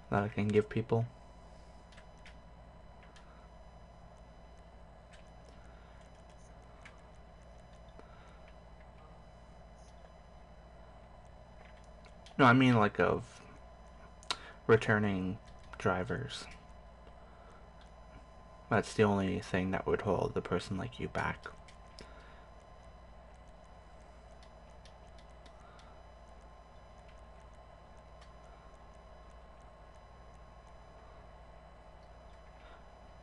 that I can give people. No, I mean like of returning drivers. That's the only thing that would hold the person like you back.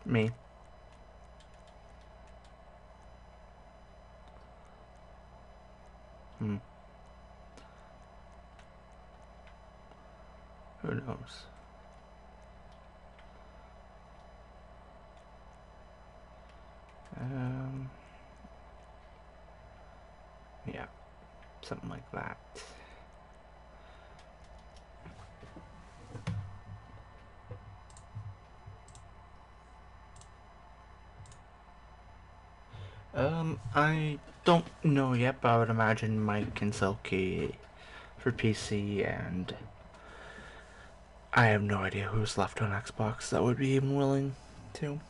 Me. Hmm. Who knows? Um. Yeah. Something like that. I don't know yet, but I would imagine Mike and Silky for PC, and I have no idea who's left on Xbox that would be even willing to.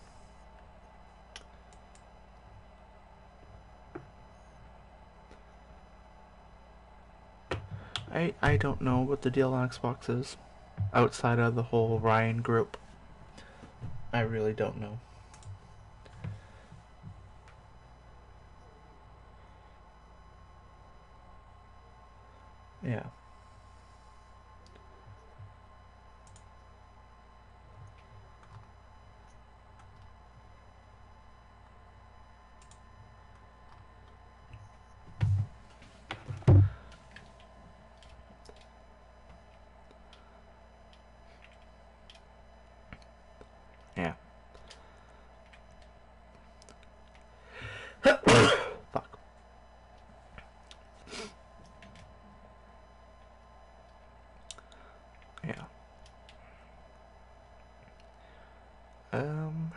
I don't know what the deal on Xbox is outside of the whole Ryan group. I really don't know. Yeah. Yeah. Fuck. Yeah. Um.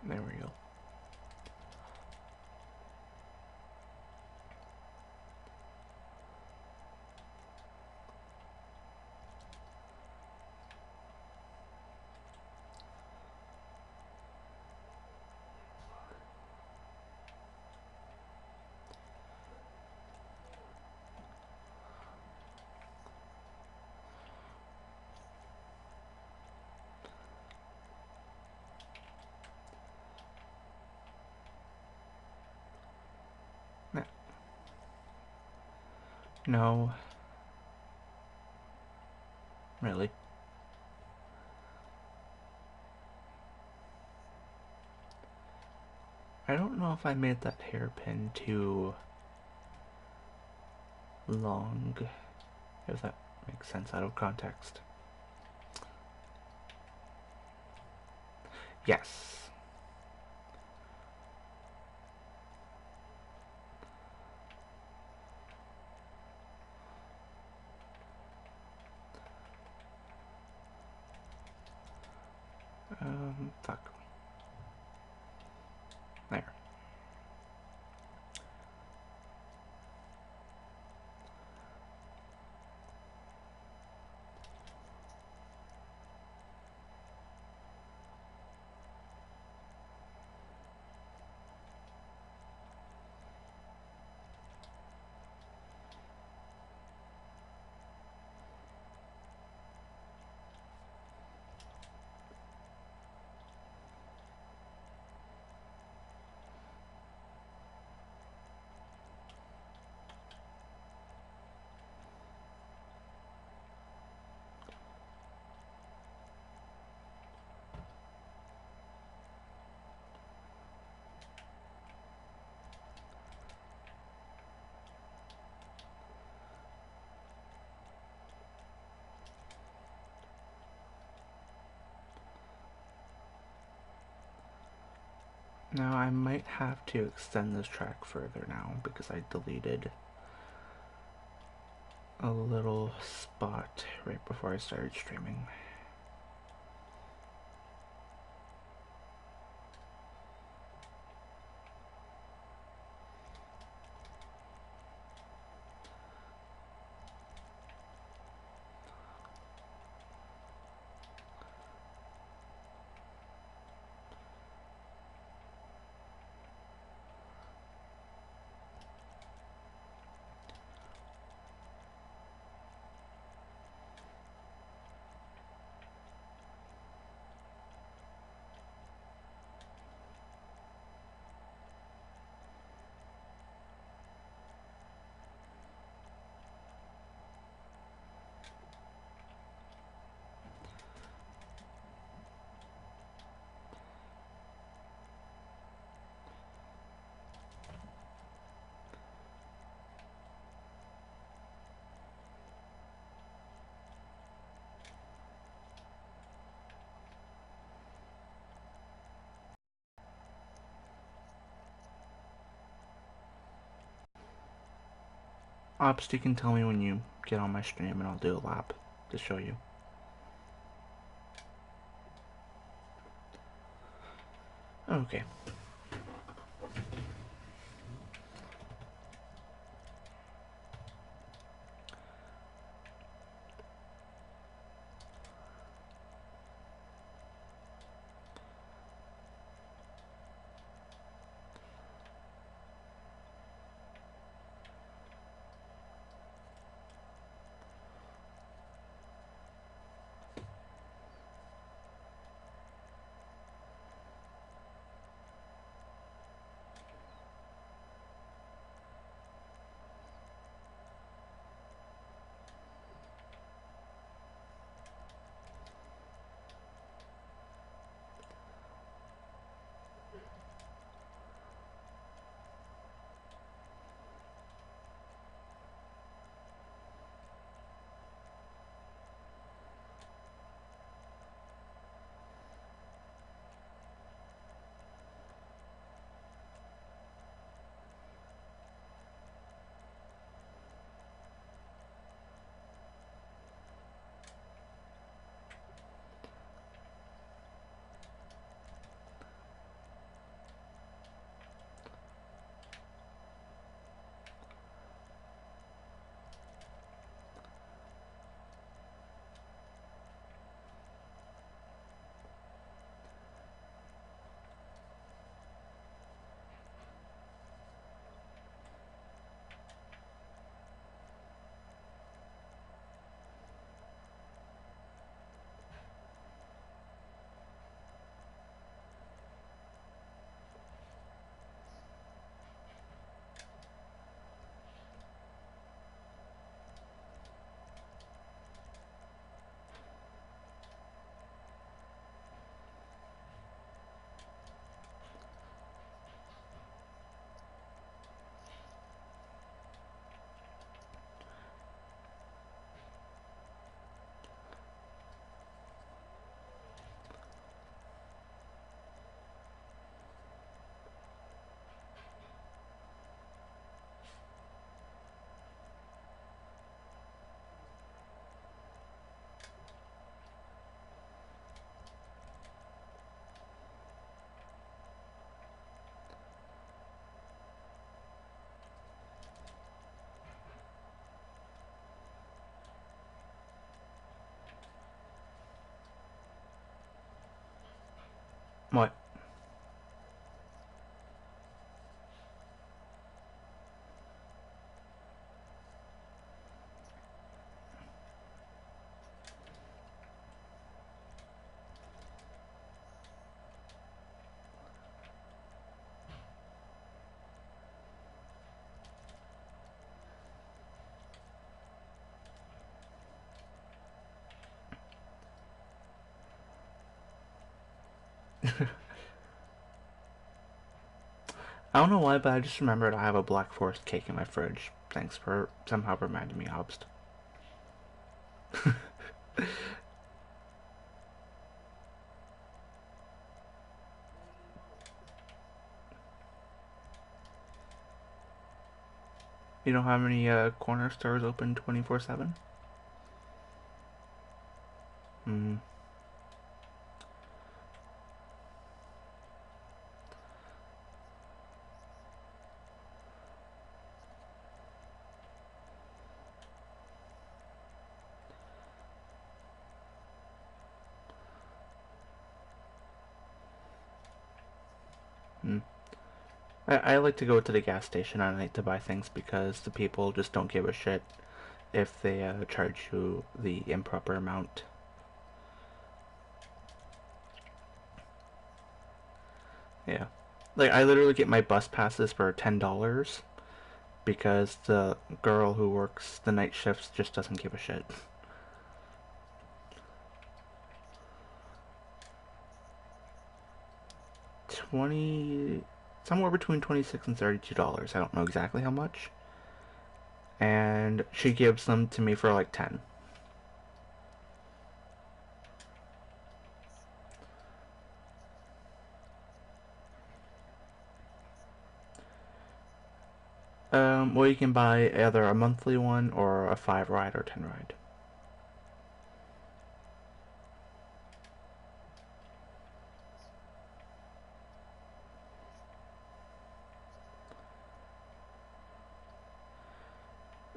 There we go. Yeah. No. Really. I don't know if I made that hairpin too long, if that makes sense out of context. Yes. Fuck. There. Now I might have to extend this track further now because I deleted a little spot right before I started streaming. Ops, you can tell me when you get on my stream and I'll do a lap to show you. Okay. What? I don't know why, but I just remembered I have a Black Forest cake in my fridge. Thanks for somehow reminding me, Obst. You know how many corner stores open 24/7? Hmm. Hmm. I like to go to the gas station at night to buy things because the people just don't give a shit if they charge you the improper amount. Yeah. Like, I literally get my bus passes for $10 because the girl who works the night shifts just doesn't give a shit. 20, somewhere between 26 and $32. I don't know exactly how much. And she gives them to me for like 10. Well, you can buy either a monthly one or a 5 ride or 10 ride.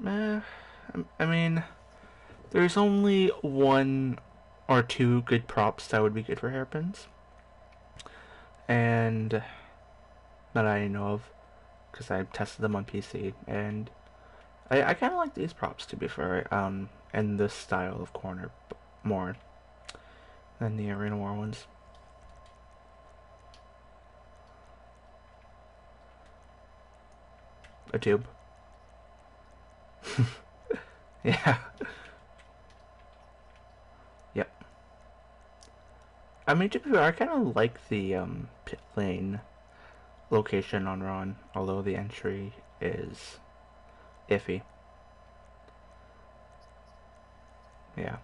Eh, I mean, there's only one or two good props that would be good for hairpins, and that I know of, because I tested them on PC, and I kind of like these props to be fair, and this style of corner more than the Arena War ones. A tube. Yeah. Yep. I mean, to be fair, I kind of like the pit lane location on Ron, although the entry is iffy. Yeah.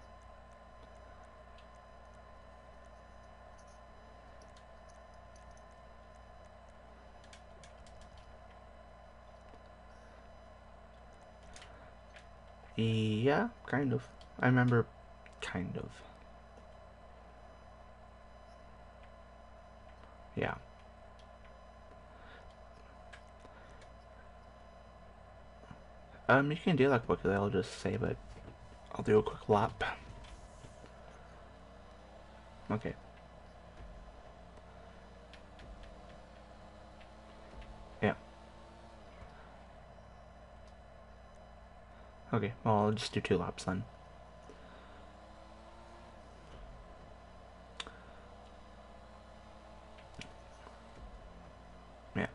Yeah, kind of. I remember kind of. Yeah. You can do that quickly. I'll just save it. I'll do a quick lap. Okay. Yeah. Okay. Well, I'll just do 2 laps then. Yeah.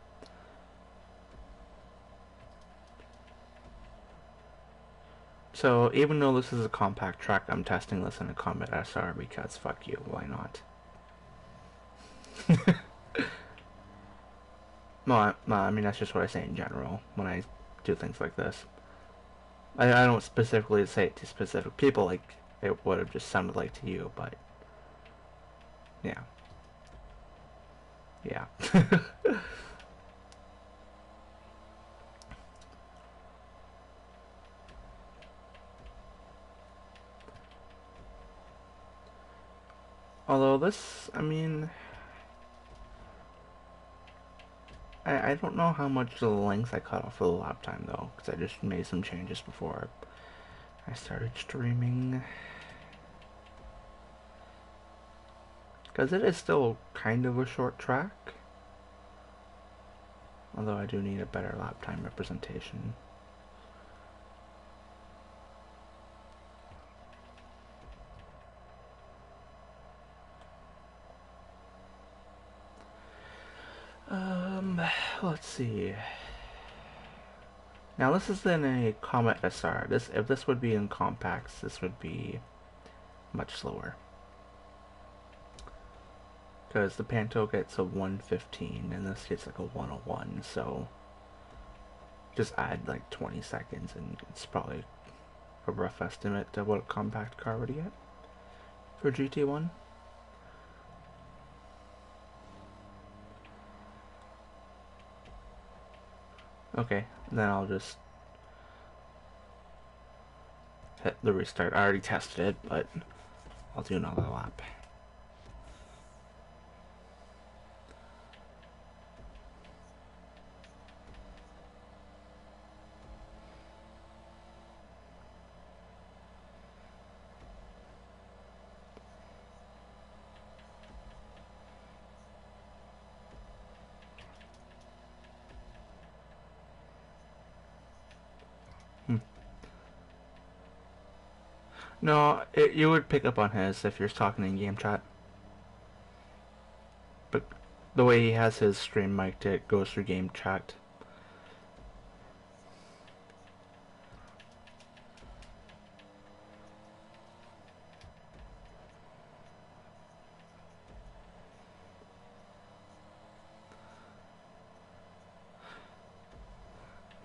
So even though this is a compact track, I'm testing this in a Combat SR because fuck you. Why not? I mean that's just what I say in general when I do things like this. I don't specifically say it to specific people like it would have just sounded like to you, but yeah. Yeah. Although this, I mean, I don't know how much the length I cut off for the lap time though, because I just made some changes before I started streaming. Because it is still kind of a short track, although I do need a better lap time representation. Um, let's see. Now this is in a Comet SR. If this would be in compacts, this would be much slower. Because the Panto gets a 115 and this gets like a 101, so just add like 20 seconds and it's probably a rough estimate of what a compact car would get for GT1. Okay, then I'll just hit the restart. I already tested it, but I'll do another lap. No, you would pick up on his if you're talking in game chat. But the way he has his stream mic'd, it goes through game chat.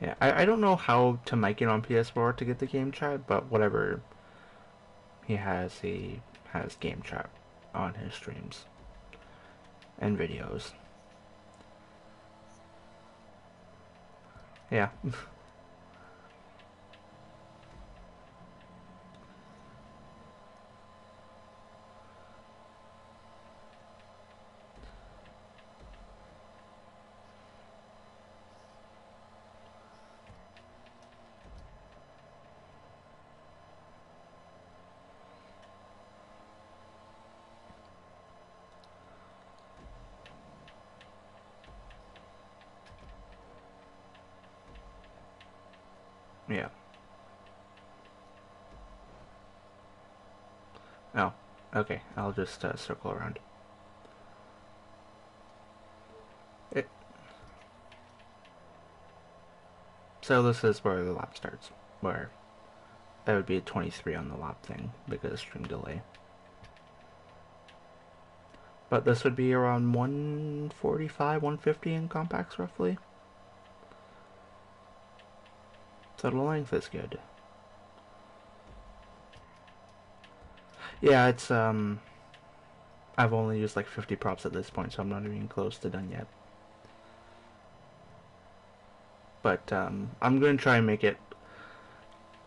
Yeah, I don't know how to mic it on PS4 to get the game chat, but whatever he has game chat on his streams and videos. Yeah. Yeah. Oh, okay. I'll just circle around. It, so this is where the lap starts, where that would be a 23 on the lap thing because of stream delay. But this would be around 145, 150 in compacts roughly. So the length is good. Yeah, it's I've only used like 50 props at this point, so I'm not even close to done yet. But I'm going to try and make it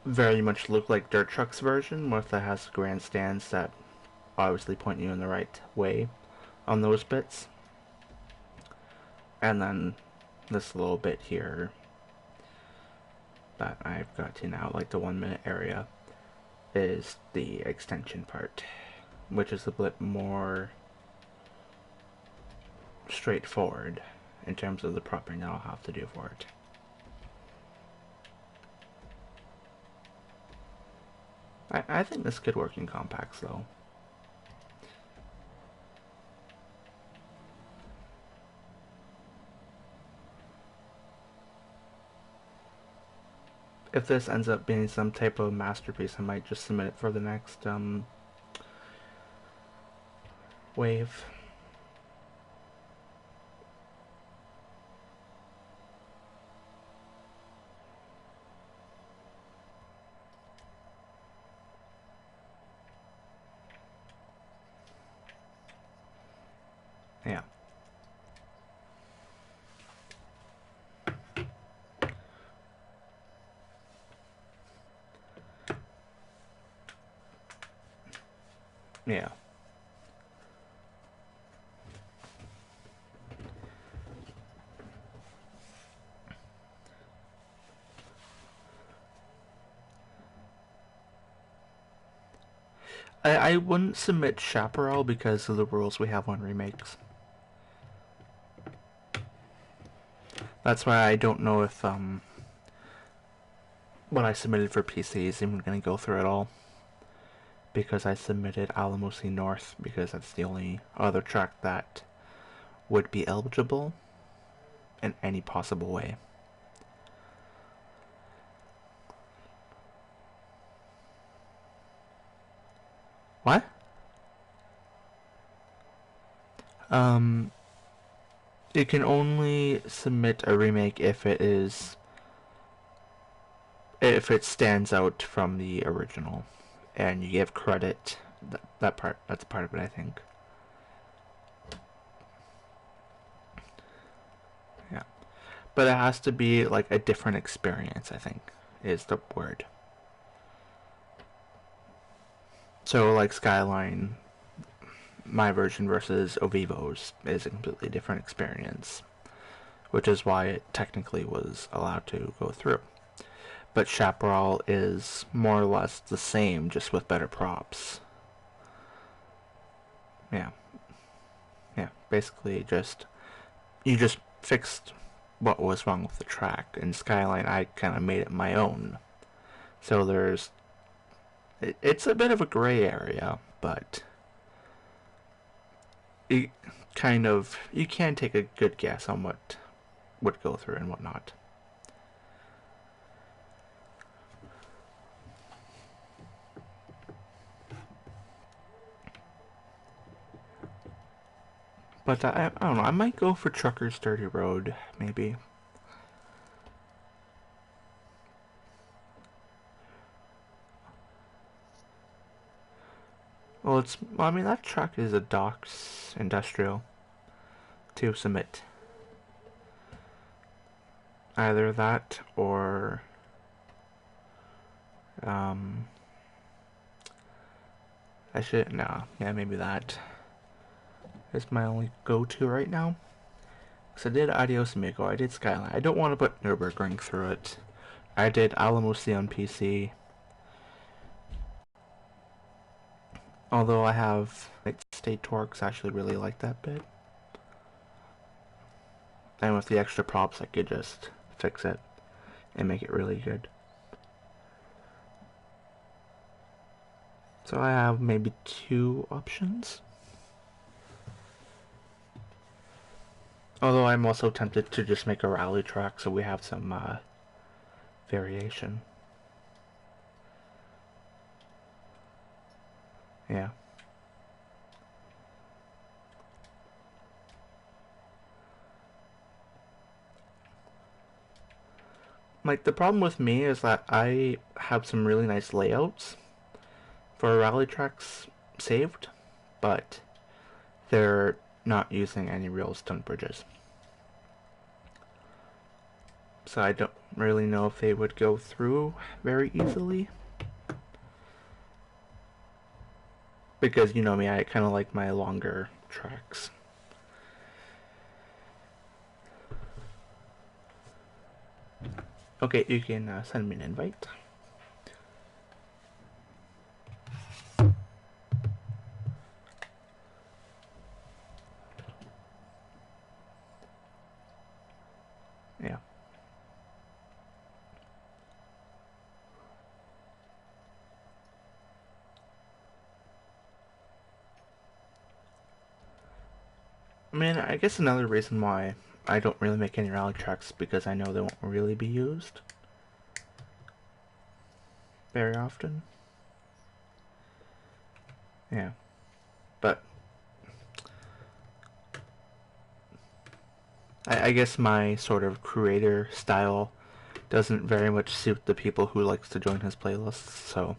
very much look like Dirt Truck's version, where it has grandstands that obviously point you in the right way on those bits. And then this little bit here that I've got to now, like the 1 minute area, is the extension part, which is a bit more straightforward in terms of the propping that I'll have to do for it. I think this could work in compacts though. If this ends up being some type of masterpiece, I might just submit it for the next wave. Yeah. Yeah. I wouldn't submit Chaparral because of the rules we have on remakes. That's why I don't know if what I submitted for PC is even going to go through at all. Because I submitted Alamosi North because that's the only other track that would be eligible in any possible way. What? You can only submit a remake if it stands out from the original, and you give credit. That's part of it, I think. Yeah, but it has to be like a different experience. I think is the word. So like Skyline, my version versus Ovivo's is a completely different experience, which is why it technically was allowed to go through. But Chaparral is more or less the same, just with better props. Yeah, yeah. Basically, you just fixed what was wrong with the track. In Skyline, I kind of made it my own. So it's a bit of a gray area, but it you can take a good guess on what would go through and whatnot. But I don't know. I might go for Trucker's Dirty Road, maybe. I mean, that track is a docks industrial to submit. Either that or um, I should no, yeah, maybe that is my only go-to right now. So I did Adios Amigo, I did Skyline. I don't want to put Nürburgring through it. I did Alamosi on PC. Although I have like State Torques, I actually really like that bit. And with the extra props, I could just fix it and make it really good. So I have maybe 2 options. Although I'm also tempted to just make a rally track so we have some variation. Yeah. Like, the problem with me is that I have some really nice layouts for rally tracks saved, but they're not using any real stone bridges. So I don't really know if they would go through very easily. Because you know me, I kind of like my longer tracks. Okay, you can send me an invite. Yeah. I mean, I guess another reason why I don't really make any rally tracks because I know they won't really be used very often. Yeah. But I guess my sort of creator style doesn't very much suit the people who likes to join his playlists, so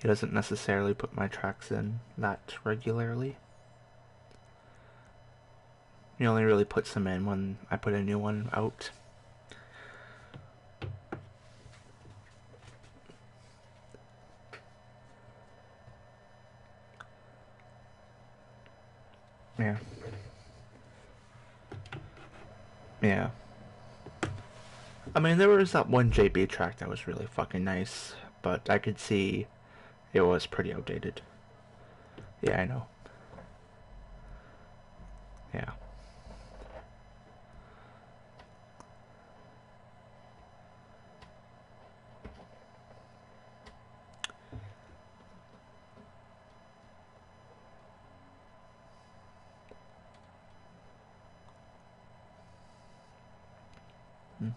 he doesn't necessarily put my tracks in that regularly. He only really puts them in when I put a new one out. Yeah. Yeah. I mean, there was that one JB track that was really fucking nice, but I could see it was pretty outdated. Yeah, I know. Yeah. Hmm.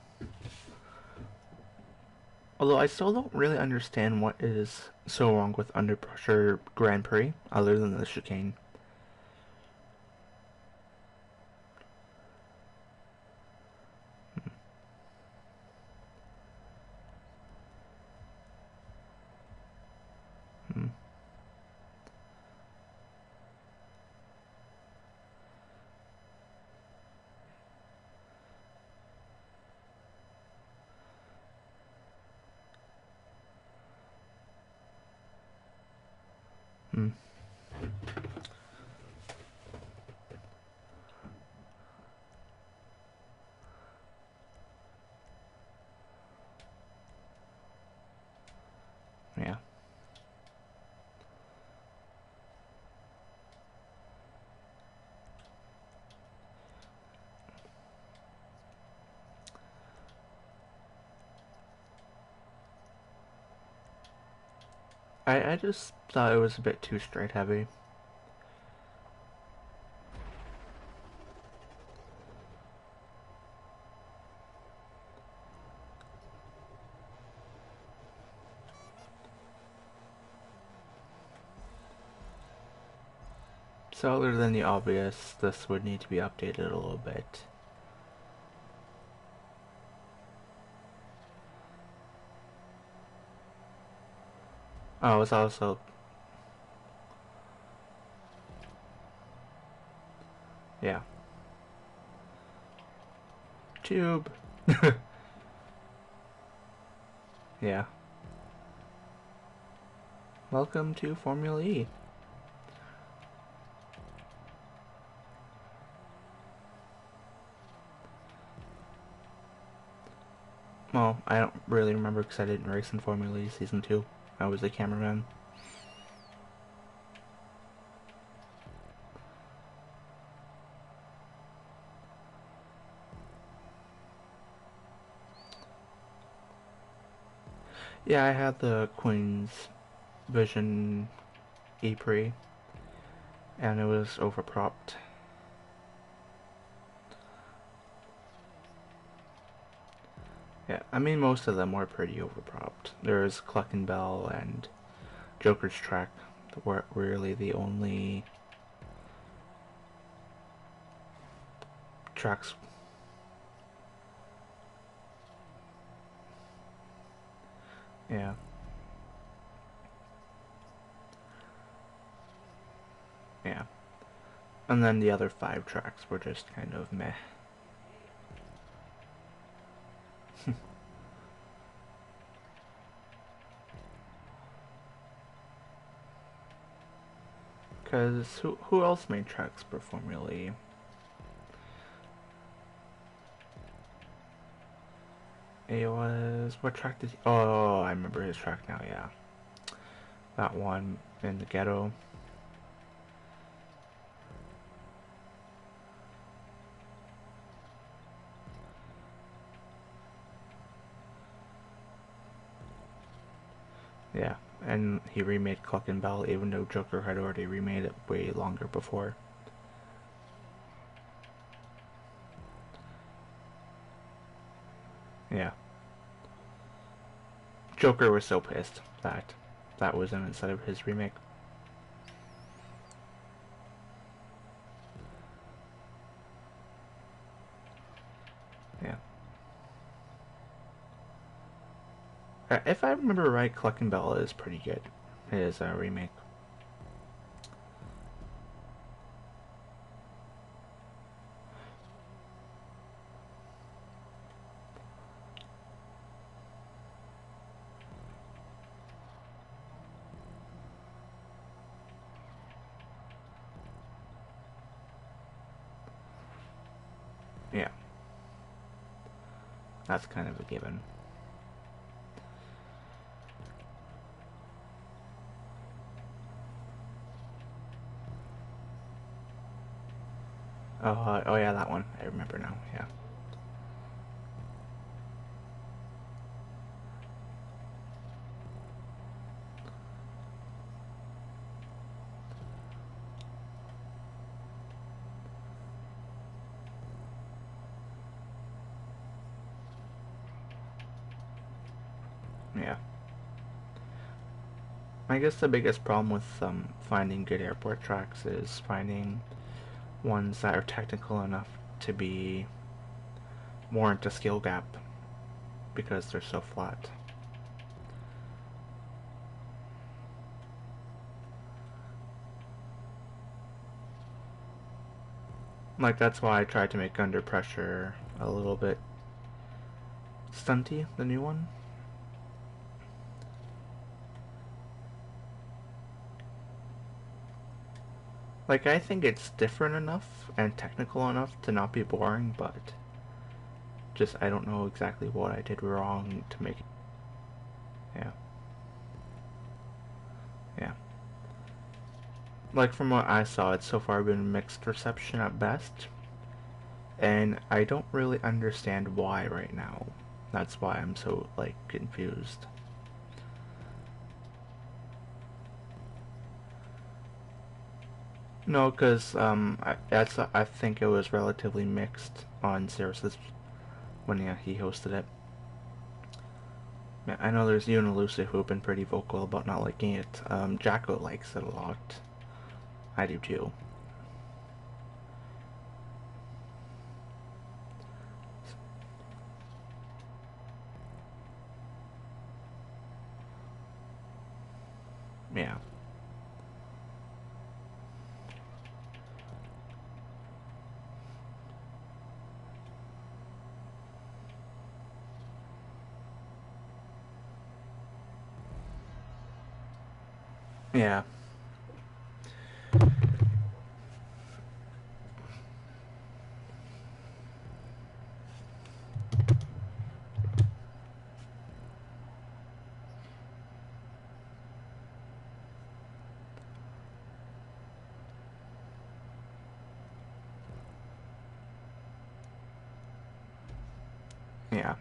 Although I still don't really understand what is so wrong with Under Pressure Grand Prix, other than the chicane. Hmm. Mm. Yeah. I just thought it was a bit too straight heavy. So other than the obvious, this would need to be updated a little bit. Oh, it's also... Yeah. Tube! Yeah. Welcome to Formula E. Well, I don't really remember because I didn't race in Formula E Season 2. I was a cameraman. Yeah, I had the Queen's Vision E-Pre, and it was overpropped. Yeah, I mean most of them were pretty overpropped. There's Cluck and Bell and Joker's Track were really the only tracks. Yeah. Yeah. And then the other 5 tracks were just kind of meh. Because who else made tracks for Formula E? It was... What track did he... Oh, I remember his track now, yeah. That one in the ghetto. Yeah, and he remade Cluck and Bell even though Joker had already remade it way longer before. Yeah. Joker was so pissed that that was in instead of his remake. Yeah. If I remember right, Cluck and Bell is pretty good. His remake. Yeah. That's kind of a given. Oh yeah, that one. I remember now, yeah. Yeah. I guess the biggest problem with finding good airport tracks is finding ones that are technical enough to be warrant a skill gap because they're so flat. Like that's why I tried to make Under Pressure a little bit stunty, the new one. Like, I think it's different enough and technical enough to not be boring, but just I don't know exactly what I did wrong to make it. Yeah. Yeah. Like, from what I saw, it's so far been mixed reception at best, and I don't really understand why right now. That's why I'm so, like, confused. No, because I think it was relatively mixed on Cirrus's when he hosted it. Yeah, I know there's you and Elusive who have been pretty vocal about not liking it. Jacko likes it a lot. I do too. Yeah. Yeah. Yeah.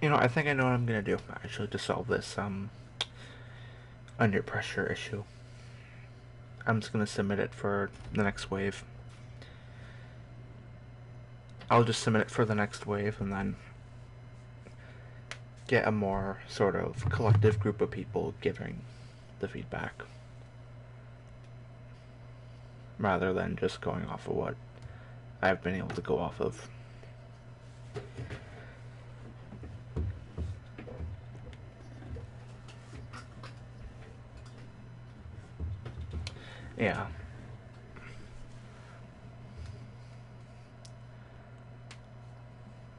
You know, I think I know what I'm gonna do actually to solve this under pressure issue. I'm just gonna submit it for the next wave. I'll just submit it for the next wave and then get a more sort of collective group of people giving the feedback rather than just going off of what I've been able to go off of. Yeah.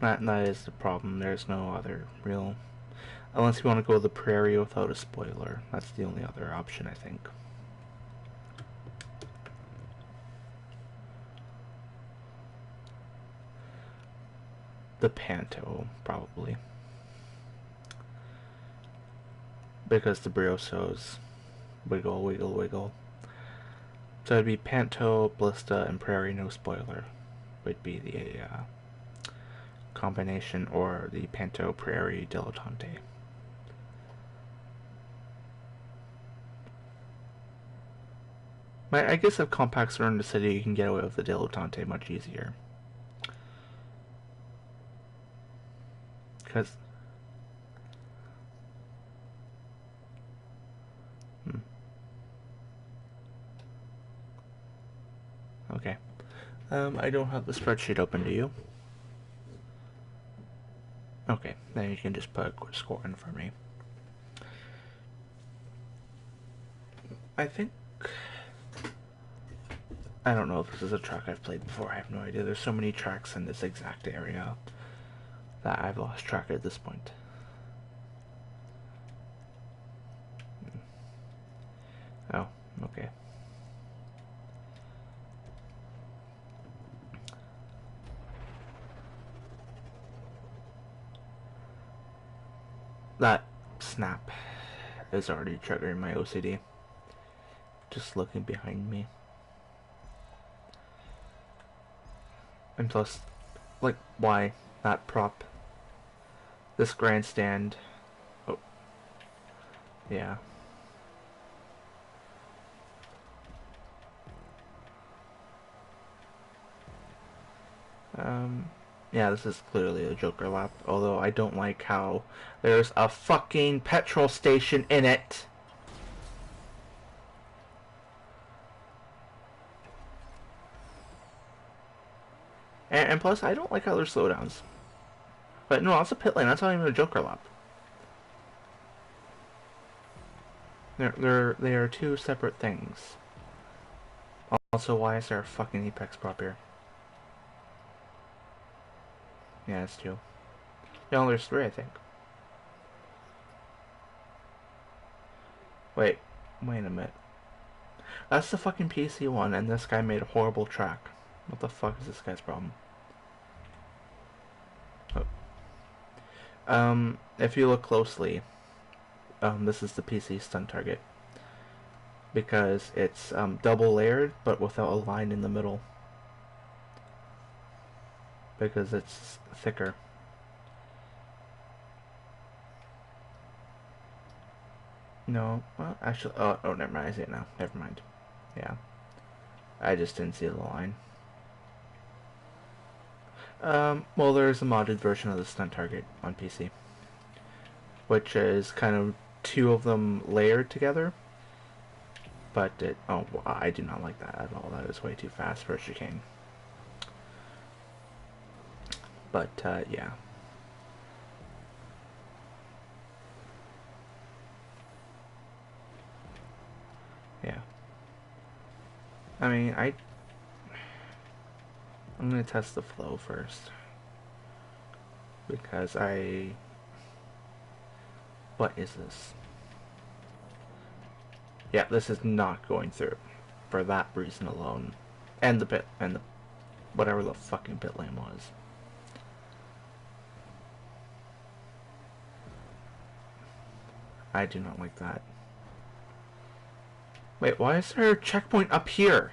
That is the problem. There's no other real... Unless you want to go the prairie without a spoiler. That's the only other option, I think. The Panto, probably. Because the Briosos wiggle, wiggle, wiggle. So it'd be Panto, Blista, and Prairie, no spoiler. Would be the combination, or the Panto, Prairie, Dilettante. I guess if compacts are in the city, you can get away with the Dilettante much easier. Because... Okay. I don't have the spreadsheet open, do you? Okay, then you can just put a score in for me. I think... I don't know if this is a track I've played before, I have no idea. There's so many tracks in this exact area that I've lost track at this point. Oh, okay. That snap is already triggering my OCD. Just looking behind me. And plus, like, why? That prop. This grandstand. Oh. Yeah. Yeah, this is clearly a Joker lap, although I don't like how there's a fucking petrol station in it. And plus, I don't like how there's slowdowns. But no, that's a pit lane. That's not even a Joker lap. They are two separate things. Also, why is there a fucking Apex prop here? Yeah, it's two. No, there's three, I think. Wait a minute. That's the fucking PC one, and this guy made a horrible track. What the fuck is this guy's problem? If you look closely, this is the PC stun target. Because it's double layered, but without a line in the middle. Because it's thicker. No, well, actually, oh, never mind, I see it now. Never mind. Yeah. I just didn't see the line. Well, there's a modded version of the stun target on PC. Which is kind of two of them layered together. But oh, well, I do not like that at all. That is way too fast for a chicane. But, yeah. Yeah. I mean, I'm gonna test the flow first. Because what is this? Yeah, this is not going through. For that reason alone. And the bit, and the, whatever the fucking bit lane was. I do not like that. Wait, why is there a checkpoint up here?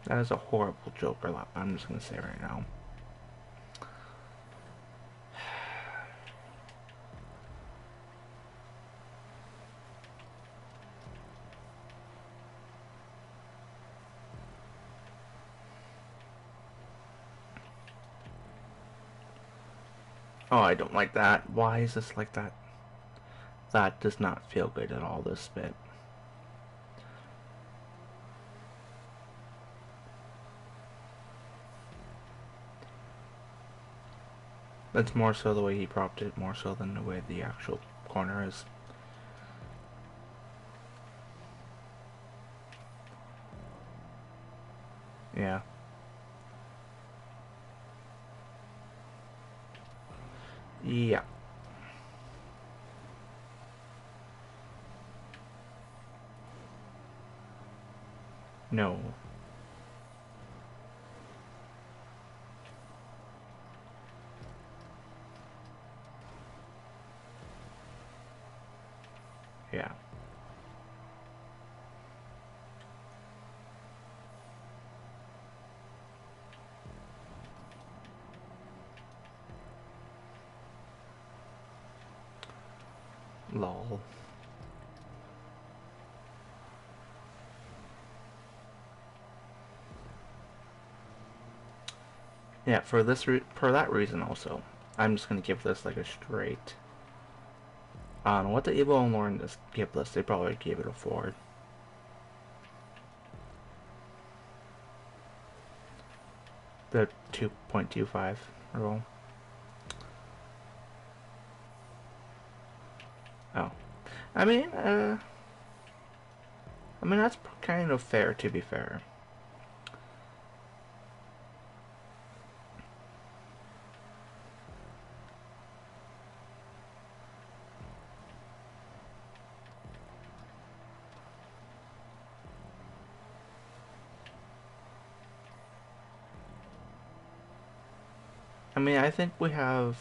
That is a horrible joke, I'm just gonna say right now. Oh, I don't like that. Why is this like that? That does not feel good at all, this bit. That's more so the way he propped it, more so than the way the actual corner is. Yeah. Yeah. No. Yeah. Lol. Yeah, for that reason also, I'm just gonna give this like a straight. I don't know what the Evo and Lauren just give this. They probably gave it a 4. The 2.25 roll. Oh, I mean, that's kind of fair, to be fair. I mean, I think we have,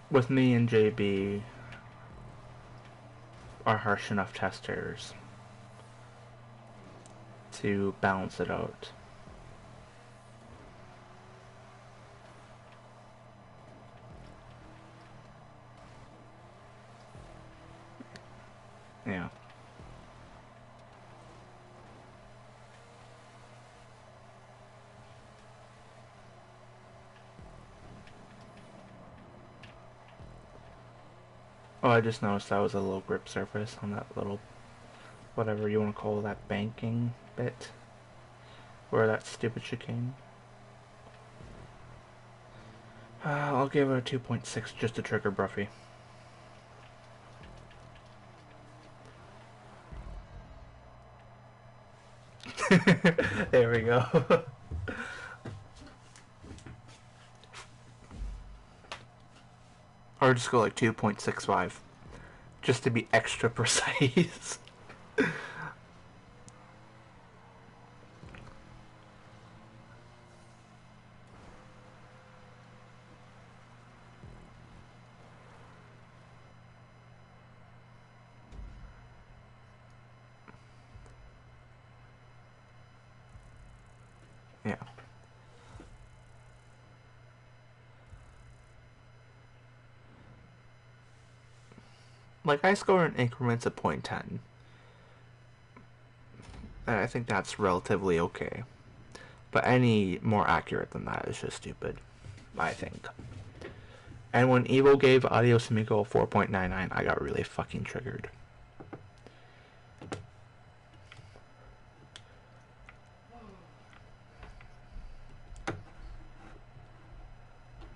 with me and JB, are harsh enough testers to balance it out. Yeah. Oh, I just noticed that was a low grip surface on that little, whatever you want to call that banking bit, where that stupid chicane. I'll give it a 2.6 just to trigger Bruffy. There we go. Or just go like 2.65. Just to be extra precise. Yeah. Like, I score in increments of 0.10. And I think that's relatively okay. But any more accurate than that is just stupid, I think. And when Evo gave Audio Sumiko a 4.99, I got really fucking triggered.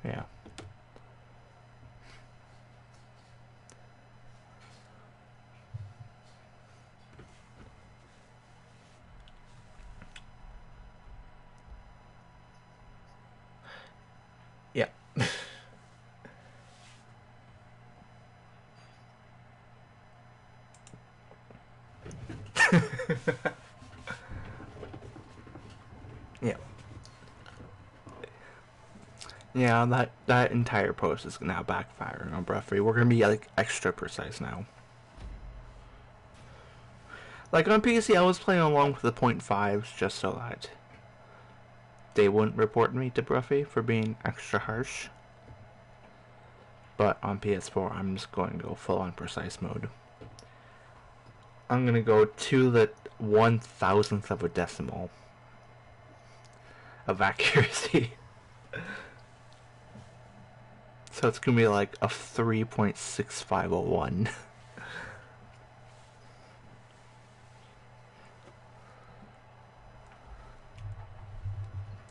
Yeah. Yeah. Yeah. Yeah, that entire post is now backfiring on Bruffy. We're gonna be like extra precise now. Like on PC, I was playing along with the 0.5s just so that they wouldn't report me to Bruffy for being extra harsh. But on PS4, I'm just going to go full on precise mode. I'm gonna go to the 1,000th of a decimal of accuracy. So it's gonna be like a 3.6501.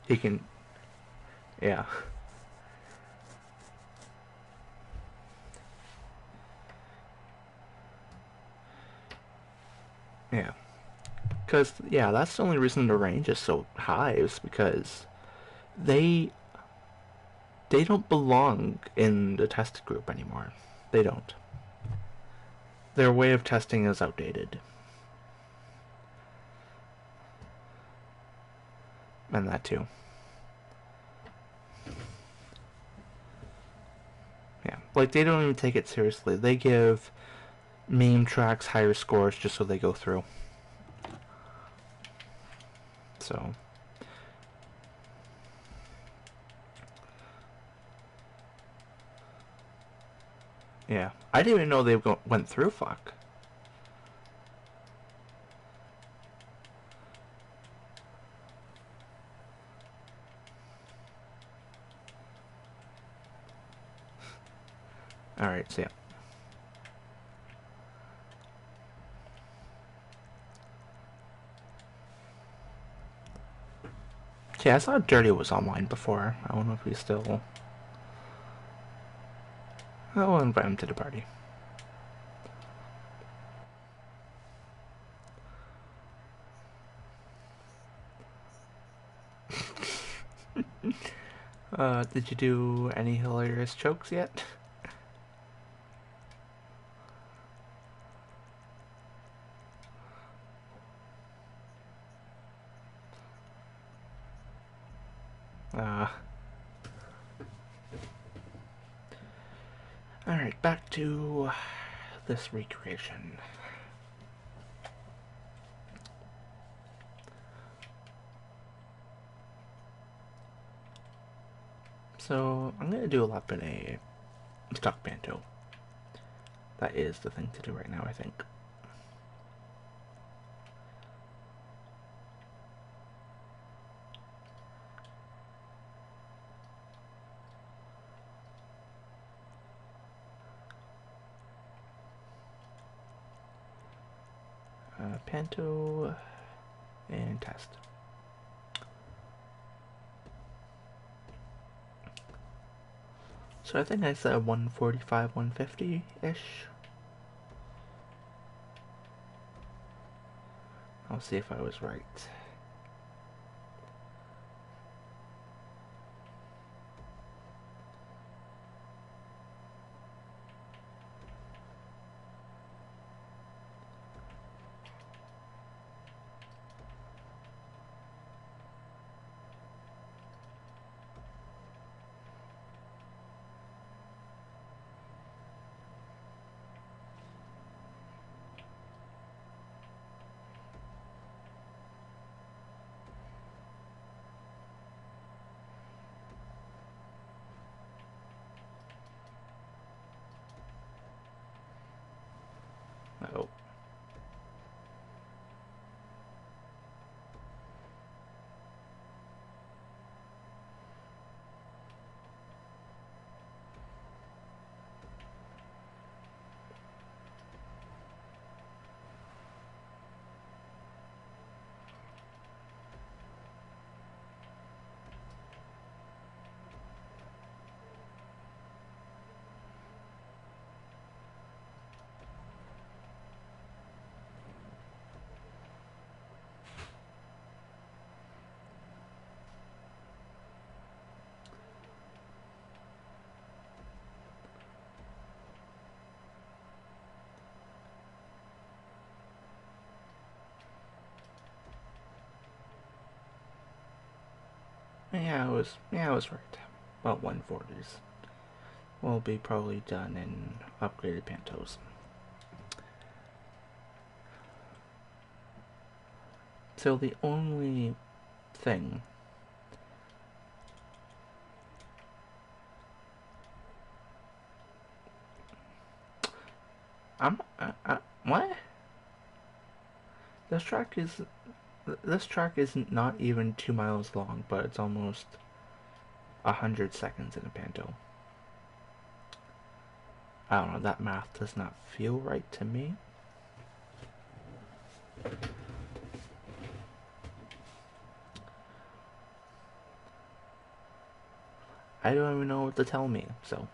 He can, yeah. Yeah. Because, yeah, that's the only reason the range is so high is because they they don't belong in the test group anymore. They don't. Their way of testing is outdated. And that too. Yeah. Like, they don't even take it seriously. They give meme tracks higher scores just so they go through. So. Yeah. I didn't even know they went through fuck. Alright, so yeah. Yeah, I saw Dirty was online before. I don't know if he's still... I'll invite him to the party. Did you do any hilarious chokes yet? Uh... Alright, back to this recreation. So, I'm gonna do a lap in a stock panto. That is the thing to do right now, I think. Panto and test. So I think I said 145, 150-ish. I'll see if I was right. Yeah, I was right. About 140s. Will be probably done in upgraded pantos. So the only thing what? This track is this track isn't not even 2 miles long, but it's almost 100 seconds in a panto. I don't know. That math does not feel right to me. I don't even know what to tell me. So.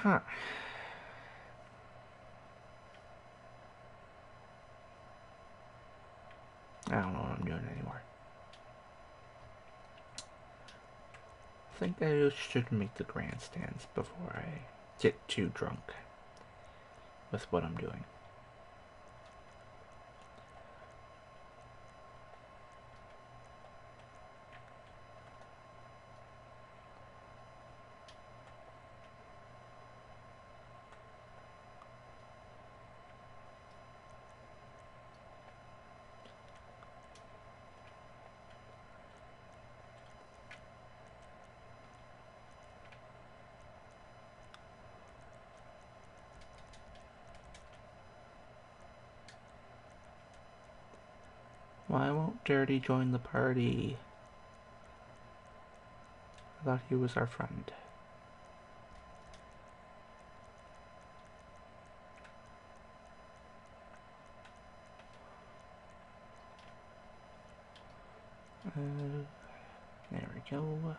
Huh. I don't know what I'm doing anymore. I think I should make the grandstands before I get too drunk with what I'm doing. Why won't Dirty join the party? I thought he was our friend. There we go.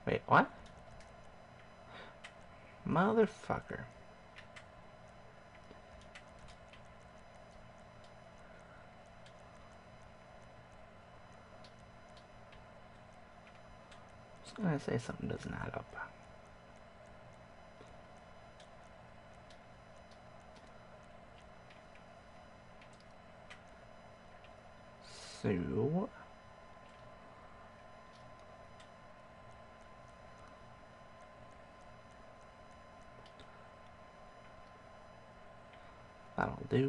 Wait, what? Motherfucker. I was gonna say something doesn't add up. So... that'll do.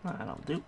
That'll do.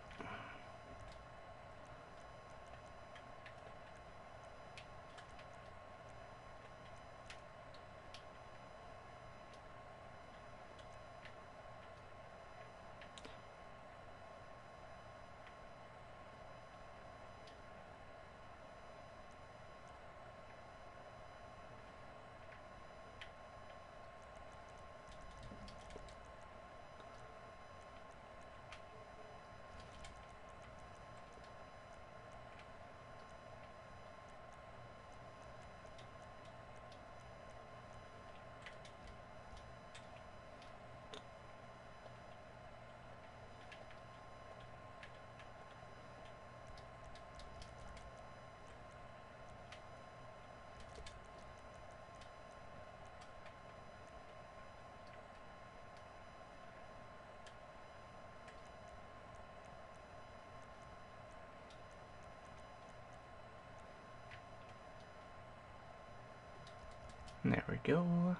There we go.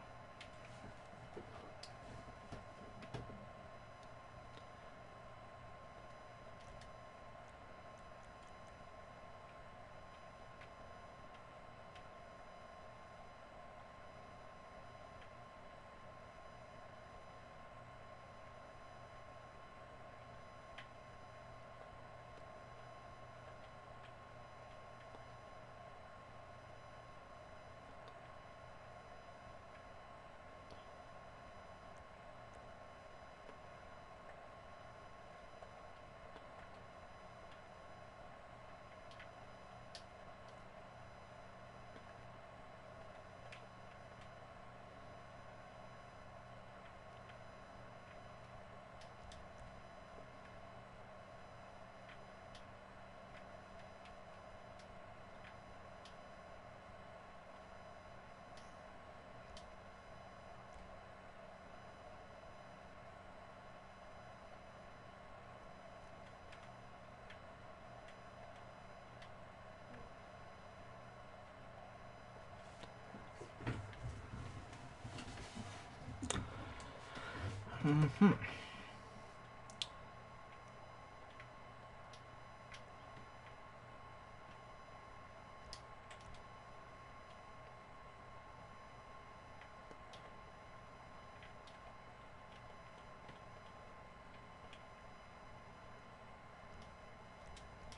Mm-hmm.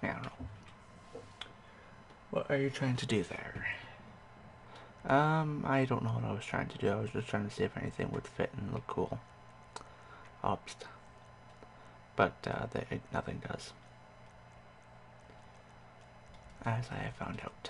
I don't know. What are you trying to do there? I don't know what I was trying to do. I was just trying to see if anything would fit and look cool. Oops. But nothing does. As I have found out.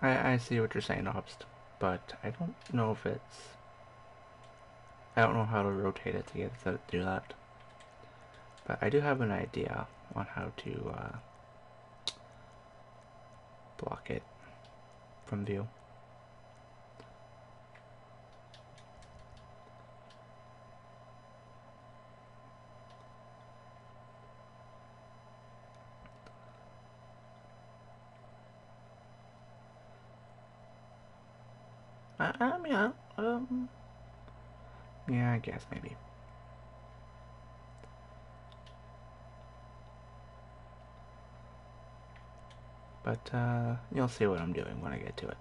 I see what you're saying, Obst, but I don't know if it's... I don't know how to rotate it to get it to do that. But I do have an idea on how to block it from view. Yeah, yeah, I guess maybe. But, you'll see what I'm doing when I get to it.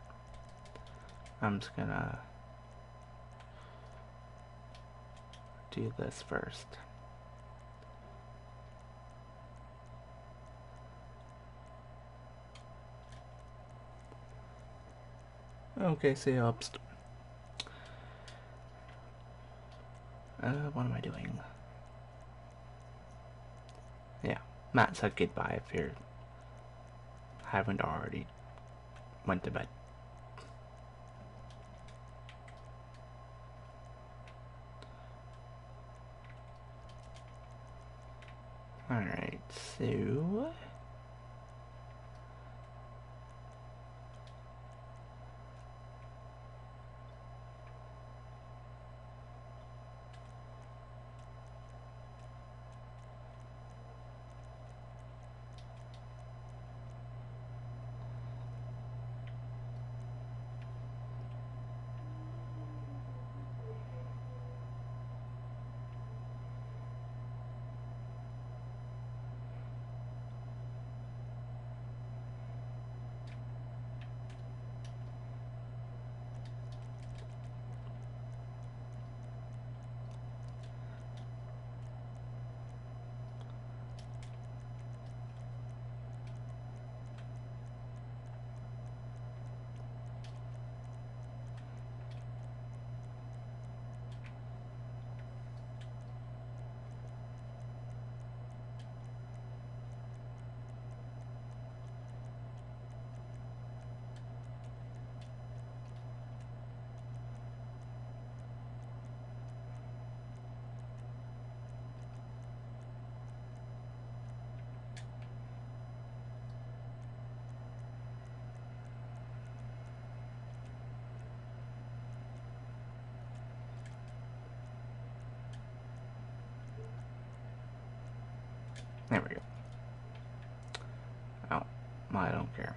I'm just gonna do this first. Okay, see you, Obst. What am I doing? Yeah, Matt said goodbye if you haven't already went to bed. Alright, so... There we go. Oh, I don't care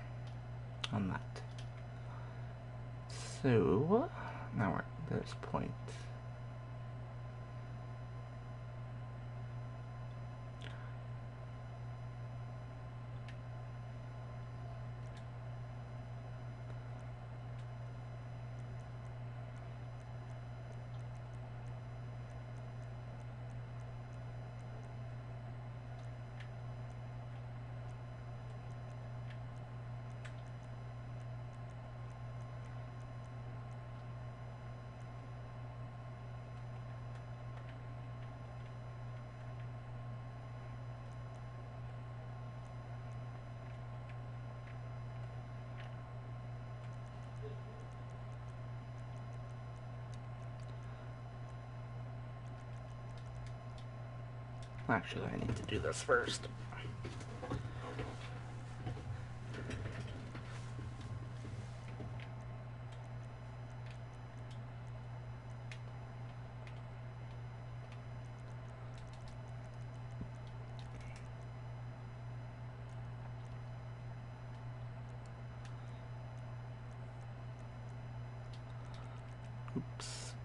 on that. So, now we're at this point. Actually, I need to do this first. Oops.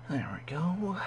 There we go.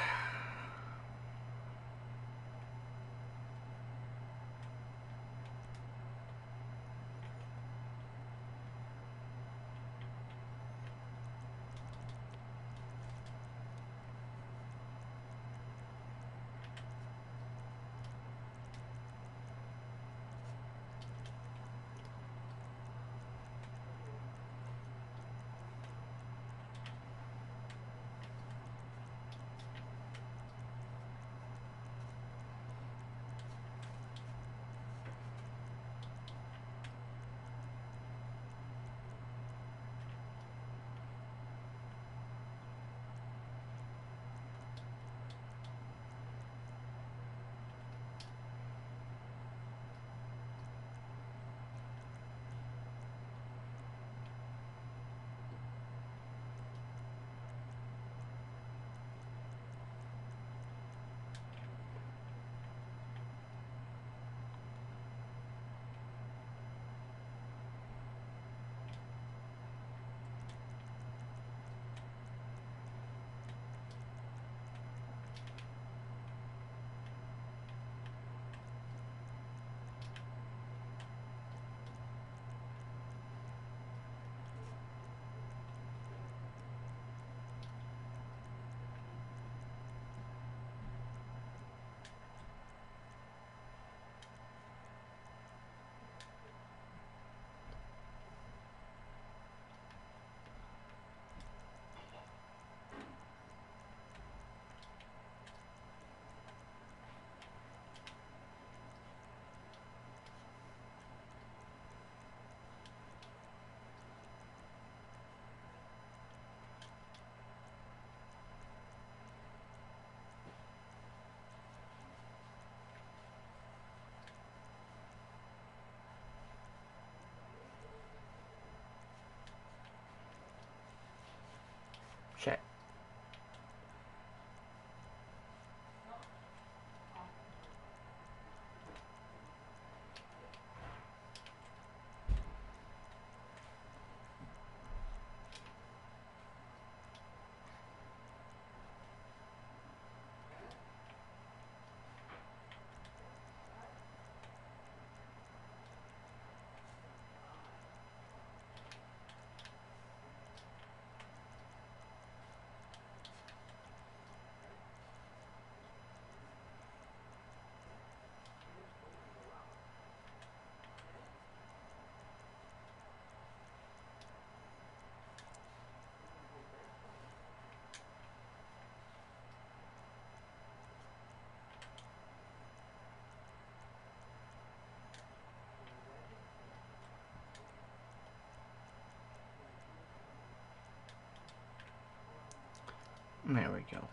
There we go.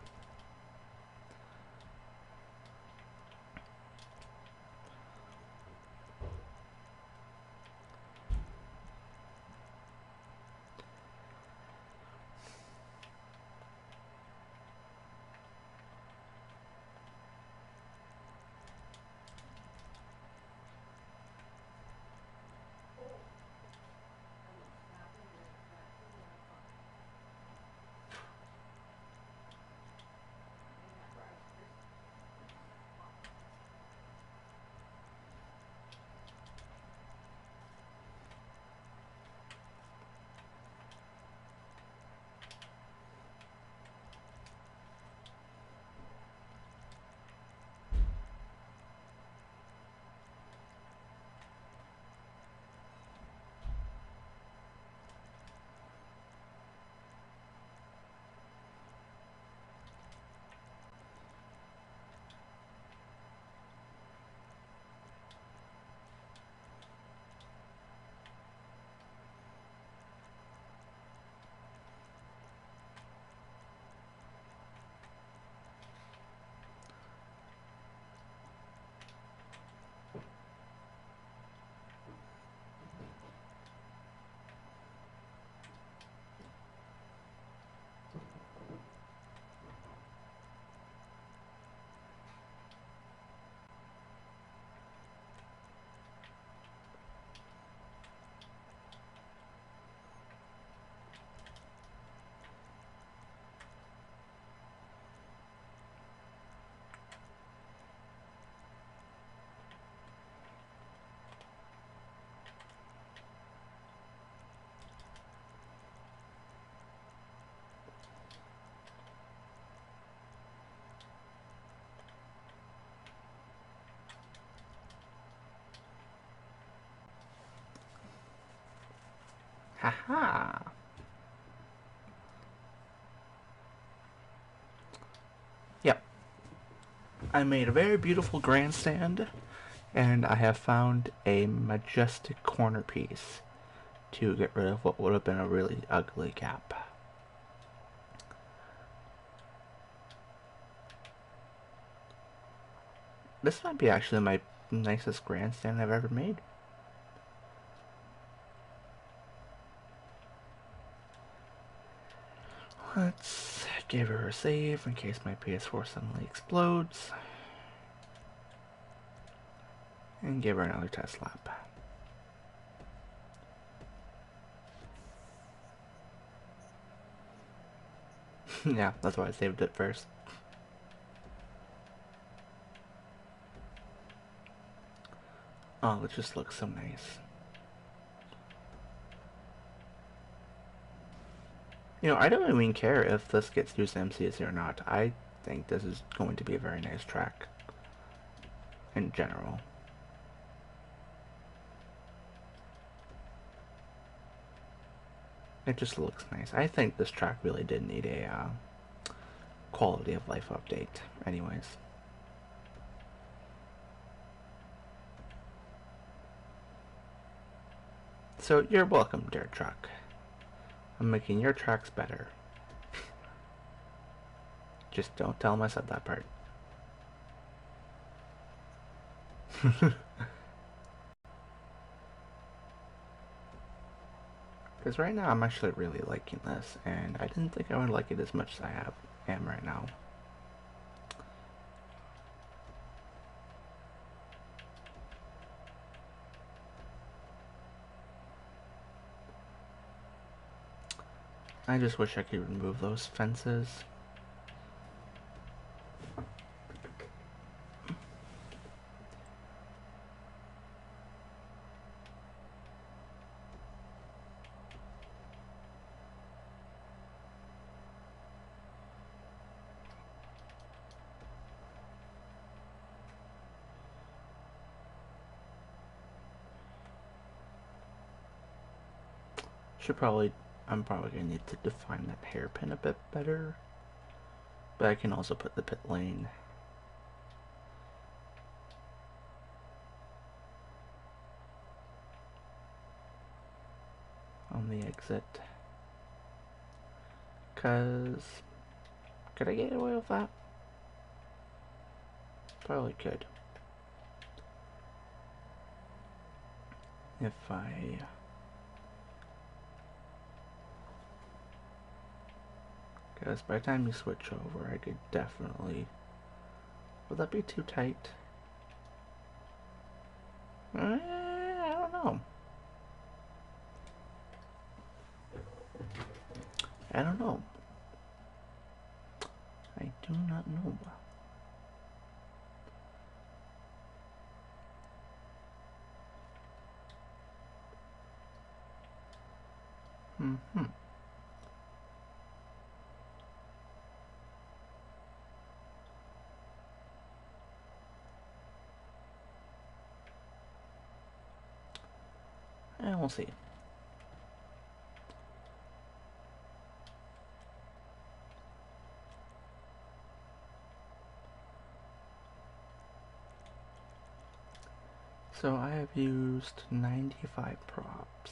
Haha! Yep. I made a very beautiful grandstand, and I have found a majestic corner piece to get rid of what would have been a really ugly gap. This might be actually my nicest grandstand I've ever made. Let's give her a save in case my PS4 suddenly explodes. And give her another test lap. Yeah, that's why I saved it first. Oh, it just looks so nice. You know, I don't even care if this gets used MCSC or not. I think this is going to be a very nice track in general. It just looks nice. I think this track really did need a quality of life update anyways. So you're welcome, dirt truck. I'm making your tracks better. Just don't tell him I said that part. Because right now I'm actually really liking this, and I didn't think I would like it as much as I am right now. I just wish I could remove those fences. I'm probably gonna need to define that hairpin a bit better. But I can also put the pit lane on the exit. Cause Could I get away with that? Probably could. If I... Because by the time you switch over, I could definitely... Would that be too tight? I don't know. I don't know. I do not know. Mm-hmm. And we'll see. So I have used 95 props.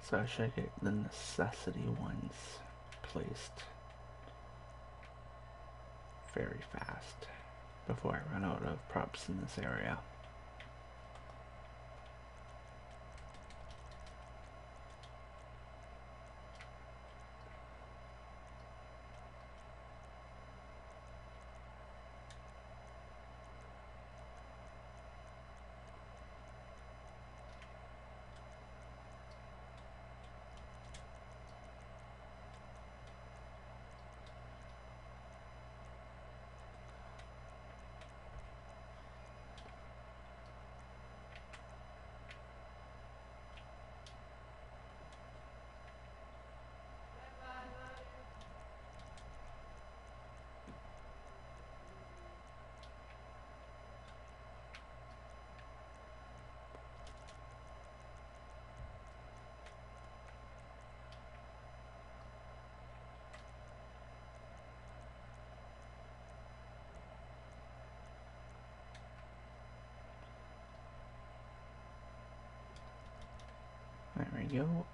So I should get the necessity ones placed very fast before I run out of props in this area. There we go.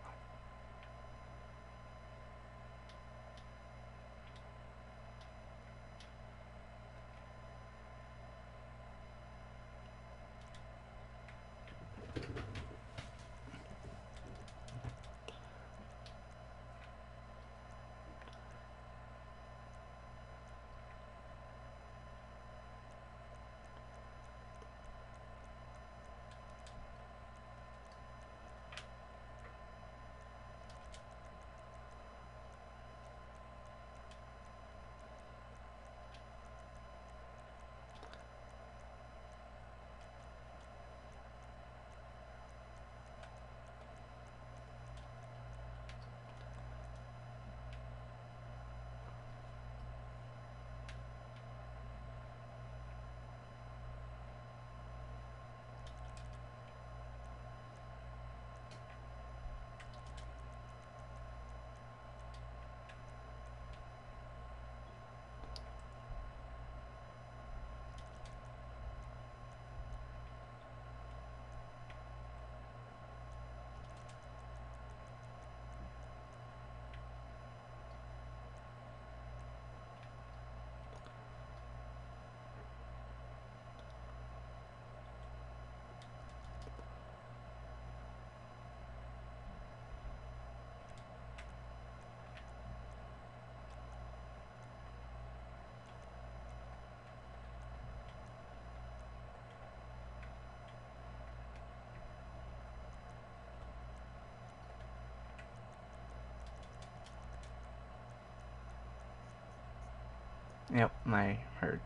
Yep, I heard.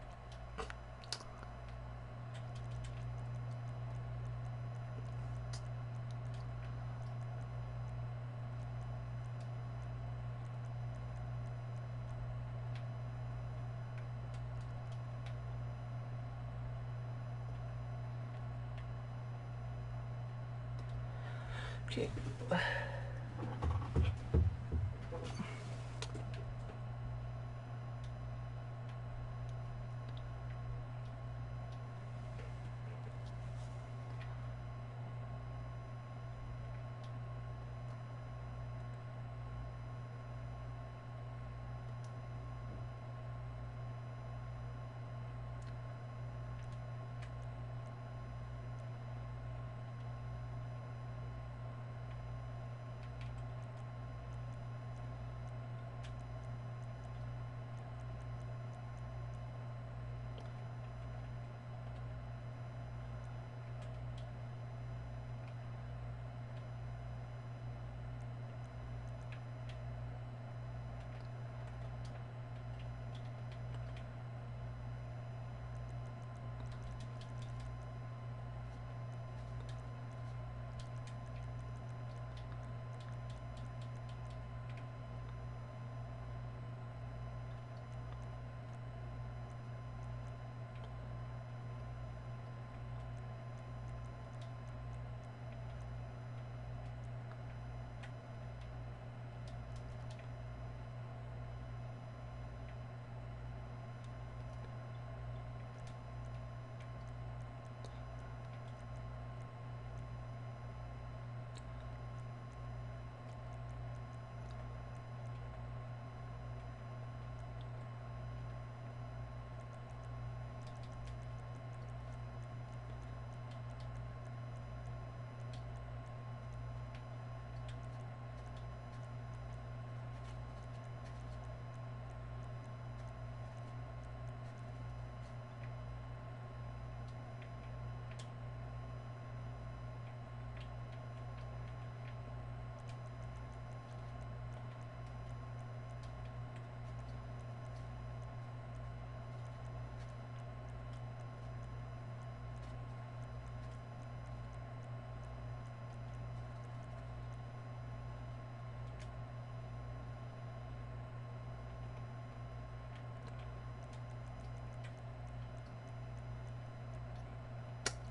Okay.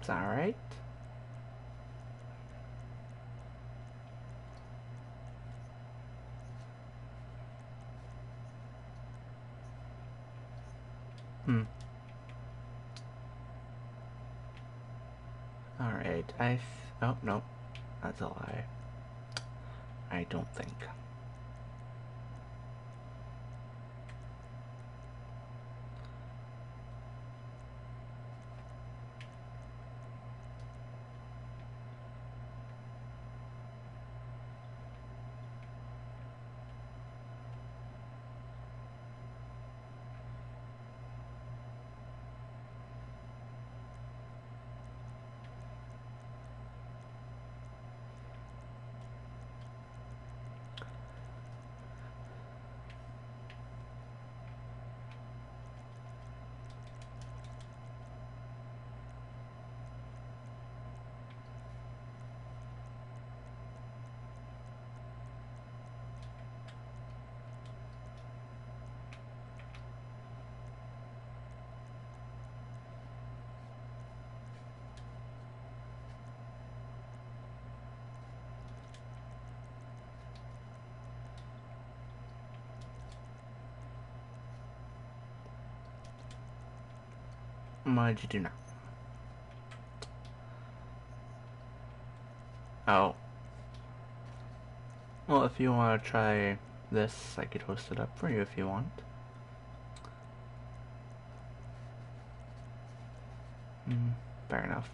It's alright. Alright, oh, no. That's a lie. I don't think. Why did you do now? Oh. Well, if you want to try this, I could host it up for you if you want. Fair enough.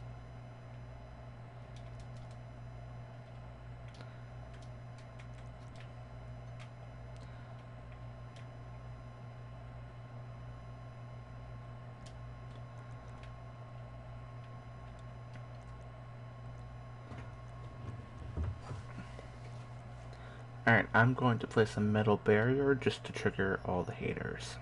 Alright, I'm going to place a metal barrier just to trigger all the haters.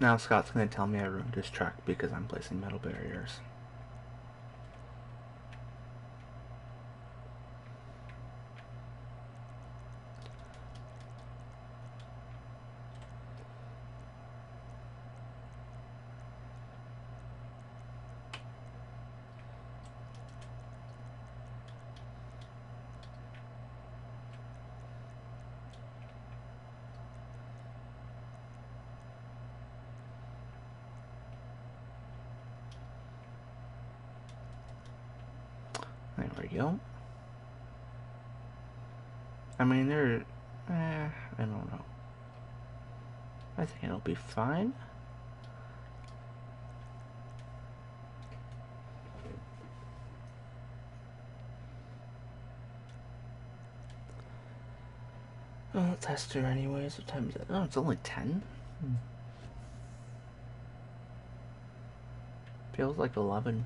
Now Scott's going to tell me I ruined his track because I'm placing metal barriers. There we go. I mean, I don't know. I think it'll be fine. Well, test her anyways. What time is it? Oh, it's only 10? Feels like 11.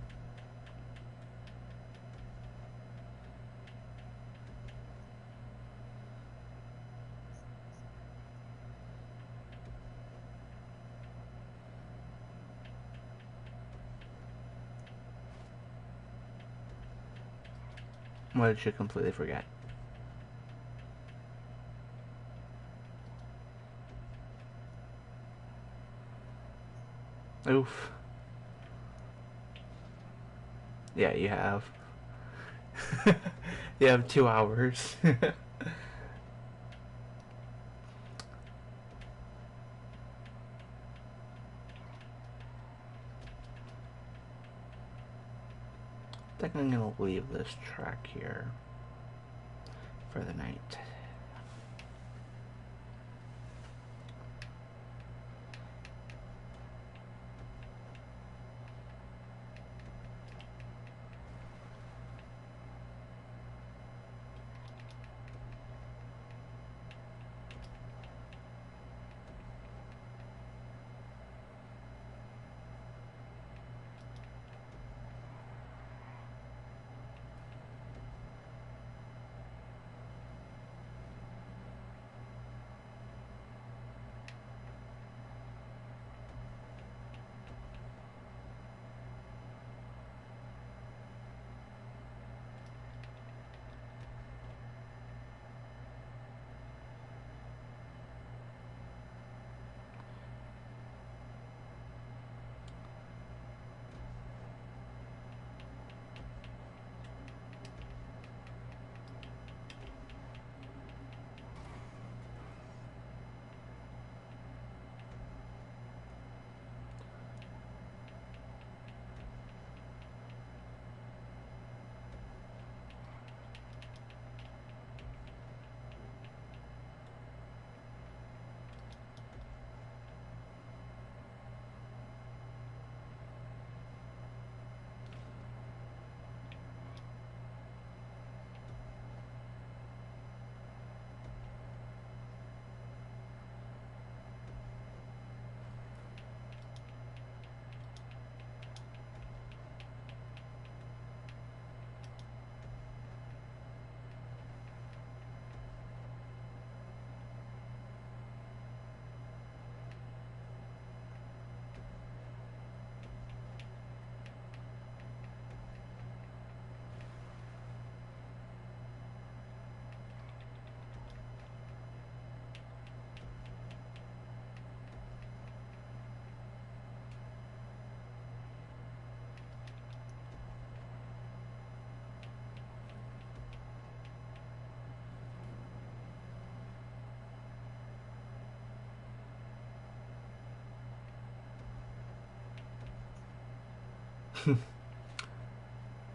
What did you completely forget? Oof. Yeah, you have. You have 2 hours. I think I'm gonna leave this track here for the night.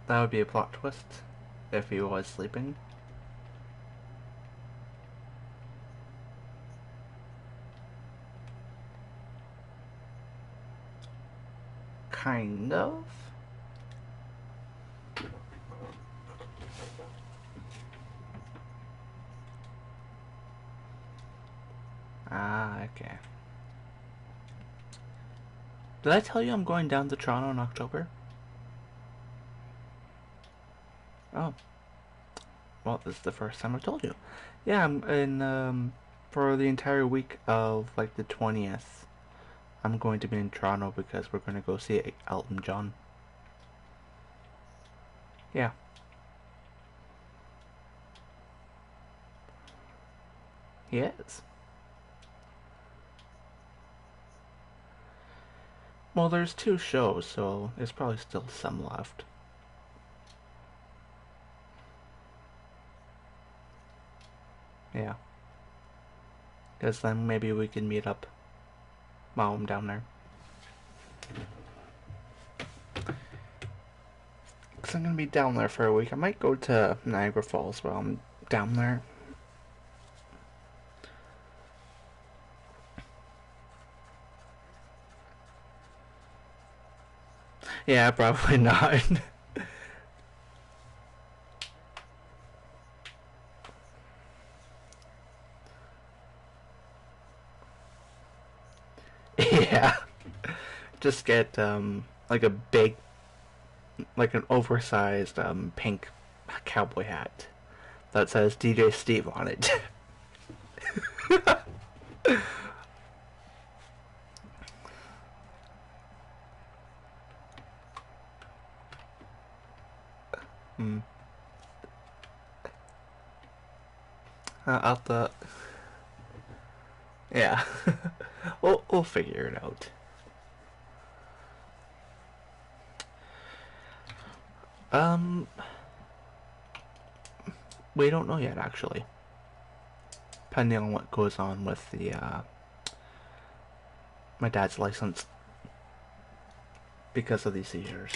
That would be a plot twist if he was sleeping. Kind of. Ah, okay. Did I tell you I'm going down to Toronto in October? Oh, well, this is the first time I've told you. Yeah, I'm in, for the entire week of, like, the 20th. I'm going to be in Toronto because we're going to go see Elton John. Yeah. He is. Well, there's two shows, so there's probably still some left. Yeah. Because then maybe we can meet up while I'm down there. Because I'm going to be down there for a week. I might go to Niagara Falls while I'm down there. Yeah, probably not. Yeah. Just get, like a big, like an oversized, pink cowboy hat that says DJ Steve on it. Hmm. I'll have to, yeah. We'll figure it out. Um, we don't know yet, actually. Depending on what goes on with the, my dad's license because of these seizures.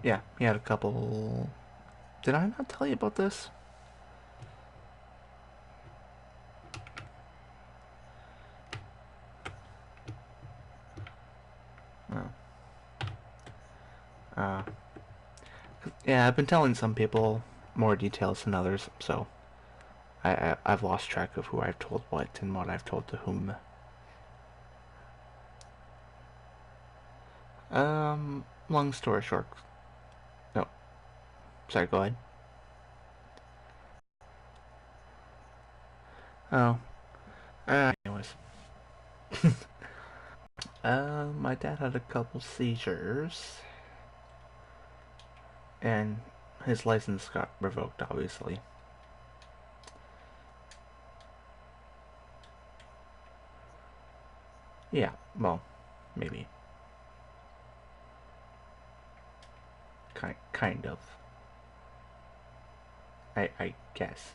Yeah, he had a couple. Did I not tell you about this? Oh. Uh, yeah, I've been telling some people more details than others, so I've lost track of who I've told what and what I've told to whom. Long story short. No, sorry, go ahead. Oh, anyways. My dad had a couple seizures, and his license got revoked, obviously. Yeah, well, maybe. Kind of. I guess.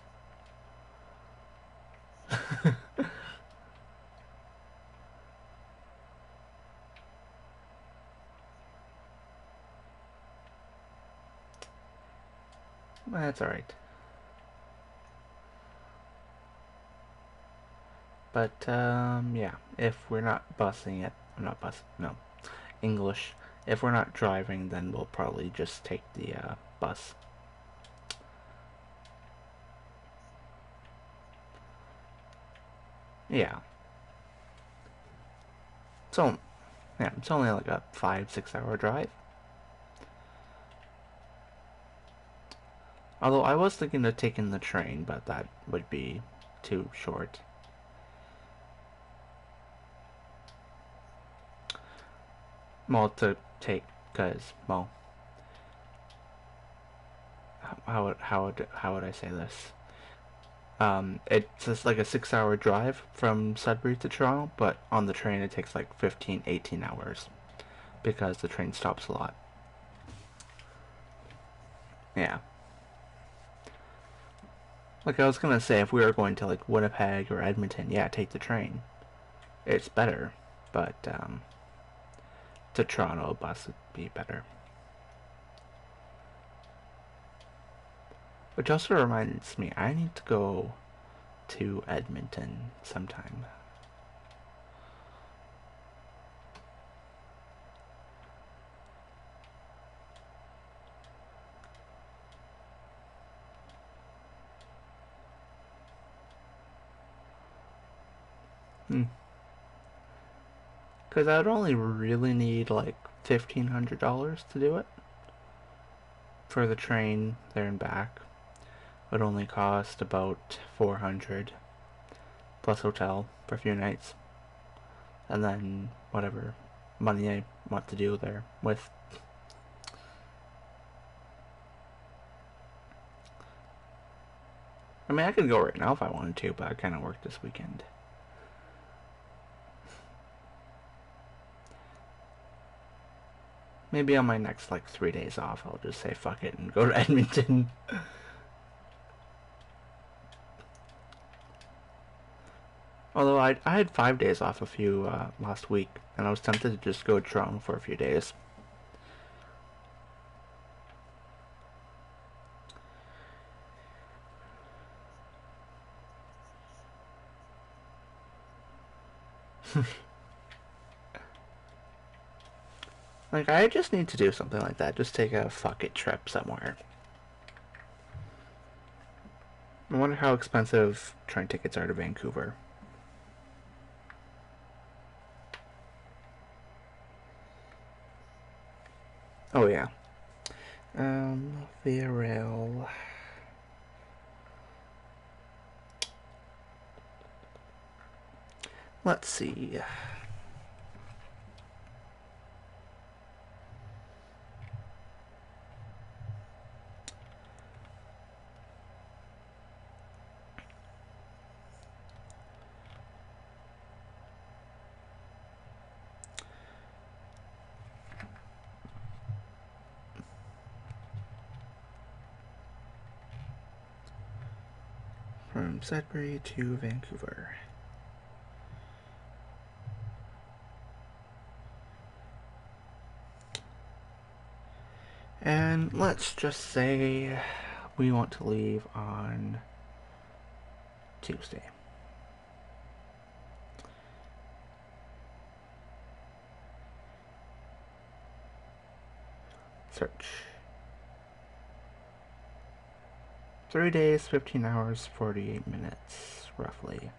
That's alright. But, yeah, if we're not busing it, not bus, no, English. If we're not driving, then we'll probably just take the, bus. Yeah. So, yeah, it's only like a 5-6 hour drive. Although I was thinking of taking the train, but that would be too short. Well, to take, cause, well, how would I say this? It's just like a 6 hour drive from Sudbury to Toronto, but on the train it takes like 15, 18 hours because the train stops a lot. Yeah. Like I was gonna say, if we were going to like Winnipeg or Edmonton, yeah, take the train. It's better. but to Toronto, a bus would be better. Which also reminds me, I need to go to Edmonton sometime. Because I would only really need like $1,500 to do it. For the train there and back, it would only cost about $400 plus hotel for a few nights, and then whatever money I want to do there with. I mean, I could go right now if I wanted to, but I kind of work this weekend. Maybe on my next like 3 days off, I'll just say fuck it and go to Edmonton. Although I had 5 days off a few last week, and I was tempted to just go to Toronto for a few days. Like, I just need to do something like that. Just take a fuck it trip somewhere. I wonder how expensive train tickets are to Vancouver. Oh, yeah. Via rail. Let's see. From Sudbury to Vancouver. And let's just say we want to leave on Tuesday. Search. 3 days, 15 hours, 48 minutes, roughly.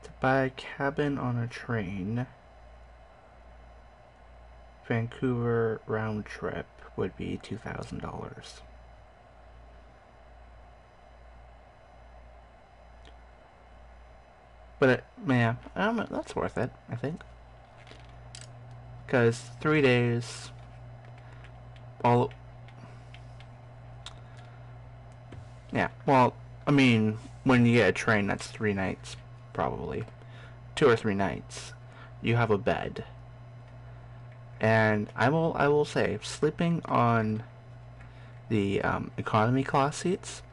To buy a cabin on a train, Vancouver round trip would be $2,000. But yeah, that's worth it, I think. Because 3 days, all. Yeah, well, I mean, when you get a train, that's 3 nights, probably. 2 or 3 nights. You have a bed. And I will say, sleeping on the economy class seats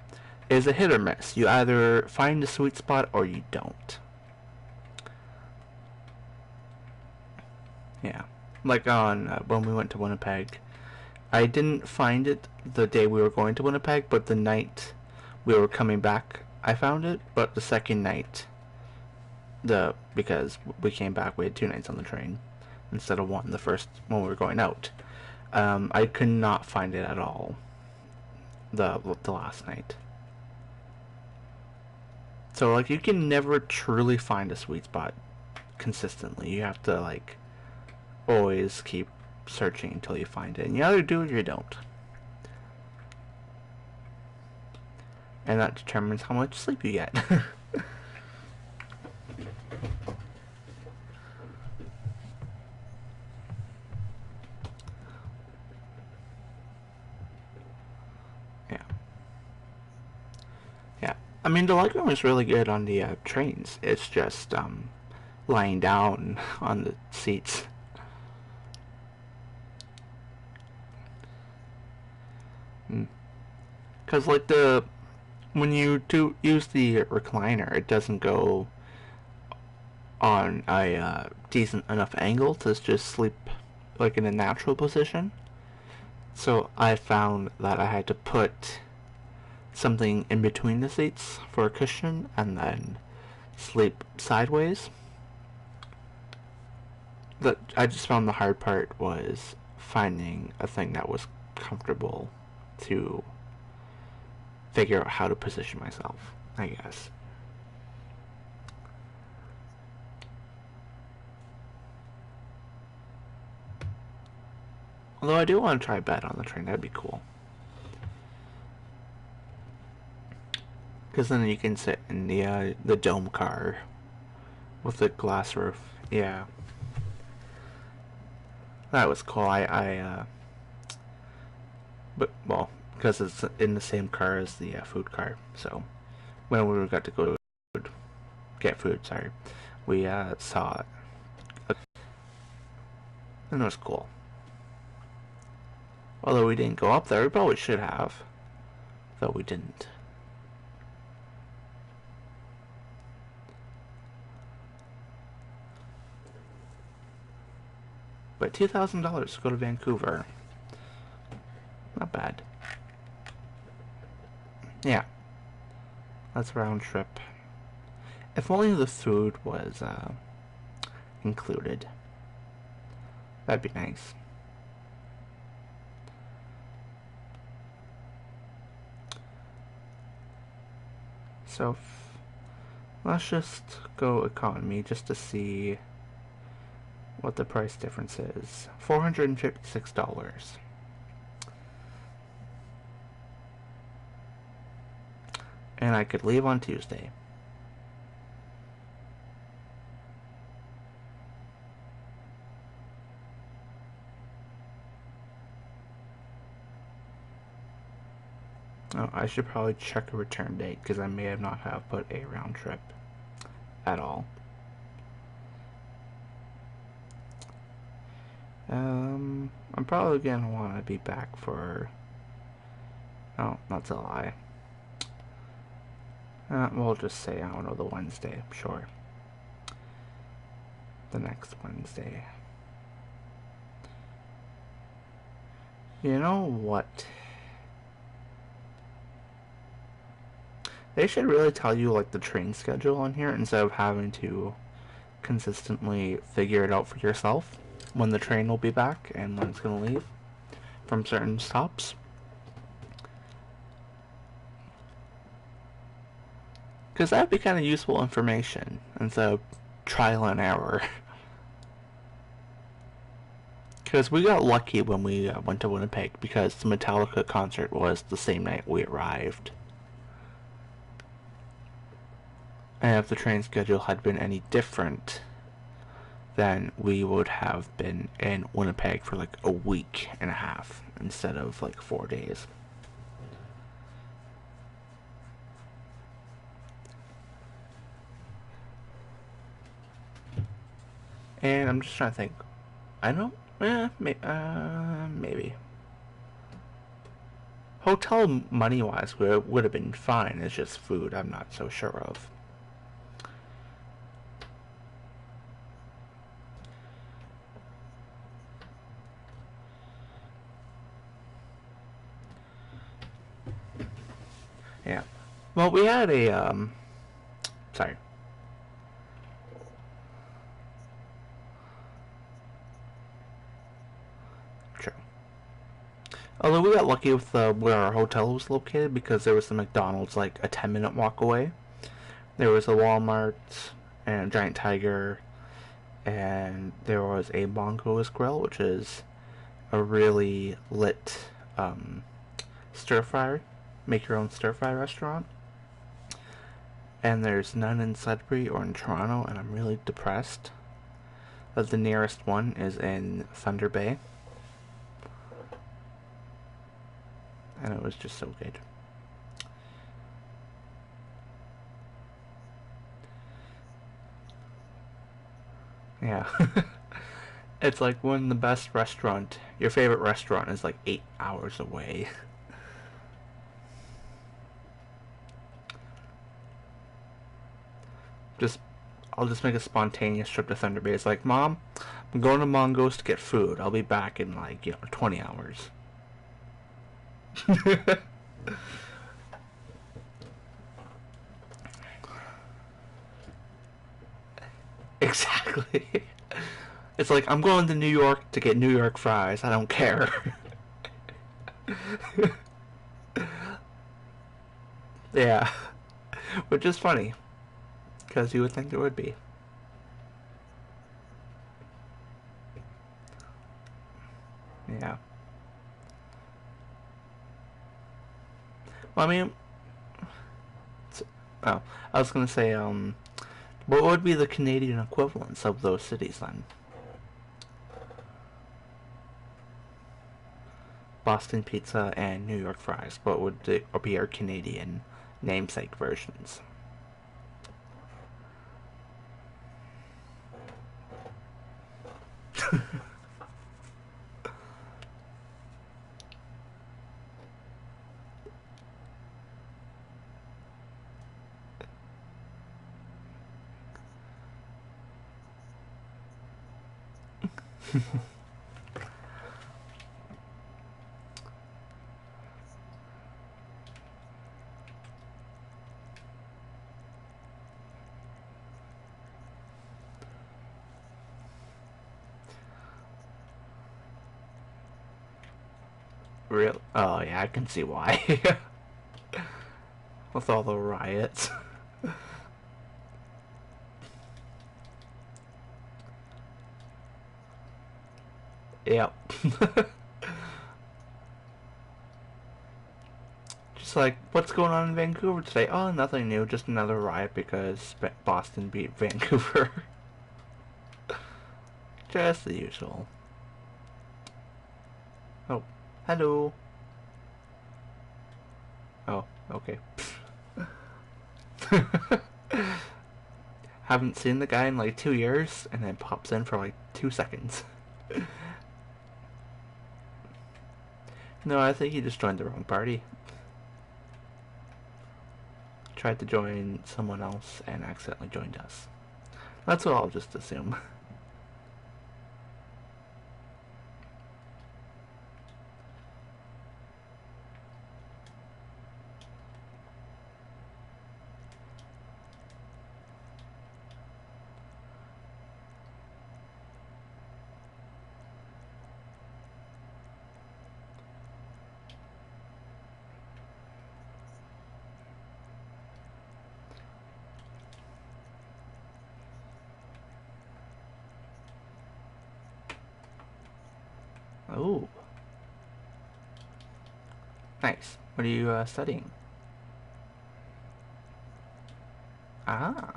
is a hit or miss. You either find a sweet spot or you don't. Yeah. Like on when we went to Winnipeg, I didn't find it the day we were going to Winnipeg, but the night we were coming back, I found it. But the second night, because we came back, we had 2 nights on the train instead of one. The first when we were going out, I could not find it at all. The last night. So like you can never truly find a sweet spot consistently. You have to like always keep searching until you find it. And you either do or you don't. And that determines how much sleep you get. Yeah. Yeah. I mean, the legroom is really good on the trains. It's just, lying down on the seats. Because like when you do use the recliner, it doesn't go on a decent enough angle to just sleep like in a natural position. So I found that I had to put something in between the seats for a cushion and then sleep sideways. That I just found the hard part was finding a thing that was comfortable to figure out how to position myself, I guess. Although I do want to try bed on the train, that'd be cool. Because then you can sit in the dome car with the glass roof. Yeah, that was cool. But well, because it's in the same car as the food car. So when we got to go get food, sorry, we saw it, and it was cool. Although we didn't go up there, we probably should have, though we didn't. But $2,000 to go to Vancouver, not bad. Yeah, that's round trip. If only the food was included, that'd be nice. So let's just go economy just to see what the price difference is. $456. And I could leave on Tuesday. Oh, I should probably check a return date because I may have not have put a round trip at all. I'm probably gonna want to be back for. Oh, that's a lie. We'll just say, I don't know, the Wednesday, sure. The next Wednesday. You know what? They should really tell you, like, the train schedule on here instead of having to consistently figure it out for yourself when the train will be back and when it's going to leave from certain stops. Because that would be kind of useful information instead of trial and error. Because we got lucky when we went to Winnipeg because the Metallica concert was the same night we arrived. And if the train schedule had been any different, then we would have been in Winnipeg for like a week and a half instead of like 4 days. And I'm just trying to think. I don't. Maybe. Hotel money wise would have been fine. It's just food I'm not so sure of. Yeah. Well, we had a sorry. True. Although we got lucky with where our hotel was located because there was a McDonald's like a 10-minute walk away. There was a Walmart and a Giant Tiger, and there was a Bongo's Grill, which is a really lit stir fry, make your own stir fry restaurant. And there's none in Sudbury or in Toronto, and I'm really depressed that the nearest one is in Thunder Bay. And it was just so good. Yeah. It's like when the best restaurant, your favorite restaurant, is like 8 hours away. just, I'll just make a spontaneous trip to Thunder Bay. It's like, Mom, I'm going to Mongo's to get food. I'll be back in like 20 hours. Exactly. It's like I'm going to New York to get New York fries. I don't care. Yeah, which is funny because you would think there would be. Yeah. Well, I mean, oh, I was gonna say, what would be the Canadian equivalents of those cities then? Boston pizza and New York fries. What would be our Canadian namesake versions? Real? Oh yeah, I can see why. With all the riots. Yep. Just like, what's going on in Vancouver today? Oh, nothing new. Just another riot because Boston beat Vancouver. Just the usual. Oh, hello. Oh, okay. Haven't seen the guy in like 2 years, and then pops in for like 2 seconds. No, I think he just joined the wrong party. Tried to join someone else and accidentally joined us. That's what I'll just assume. Oh, nice. What are you studying? Ah.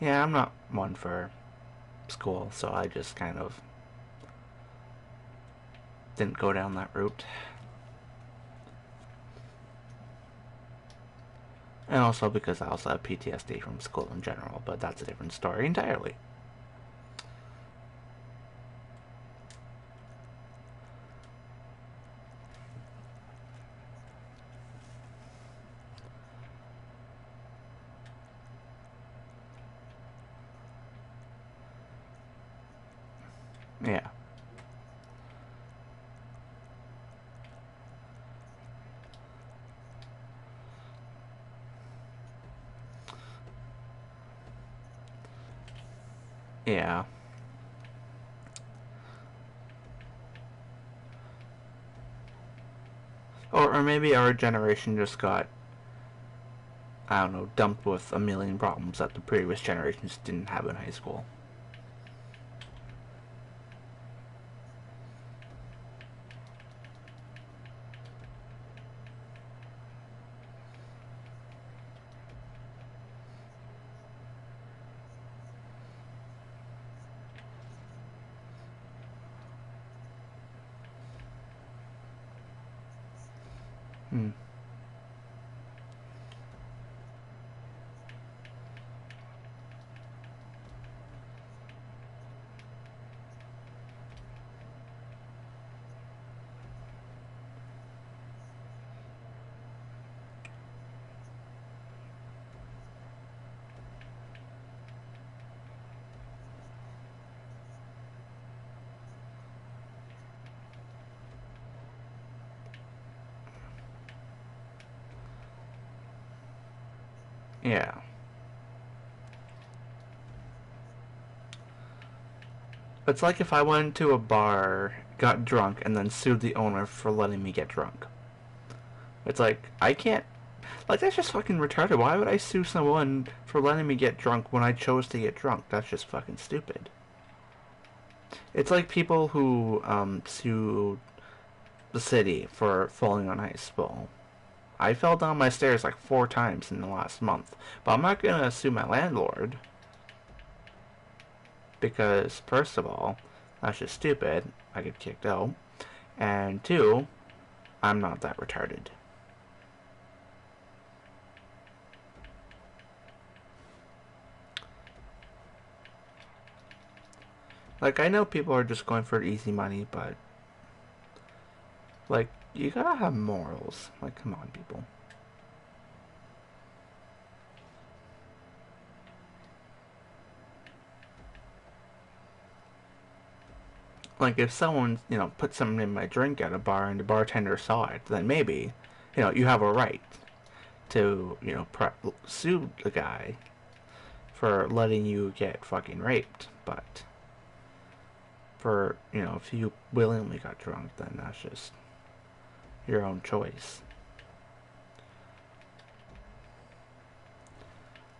Yeah, I'm not one for school, so I just kind of didn't go down that route. And also because I also have PTSD from school in general, but that's a different story entirely. Yeah. Yeah. Or maybe our generation just got, I don't know, dumped with a million problems that the previous generations didn't have in high school. Mm. Yeah. It's like if I went to a bar, got drunk, and then sued the owner for letting me get drunk. It's like, I can't. Like, that's just fucking retarded. Why would I sue someone for letting me get drunk when I chose to get drunk? That's just fucking stupid. It's like people who sue the city for falling on ice. Well, I fell down my stairs like 4 times in the last month, but I'm not gonna sue my landlord because, first of all, that's just stupid. I get kicked out, and two, I'm not that retarded. Like, I know people are just going for easy money, but like, you gotta have morals. Like, come on, people. Like, if someone, put something in my drink at a bar and the bartender saw it, then maybe, you have a right to, sue the guy for letting you get fucking raped. But for, if you willingly got drunk, then that's just your own choice.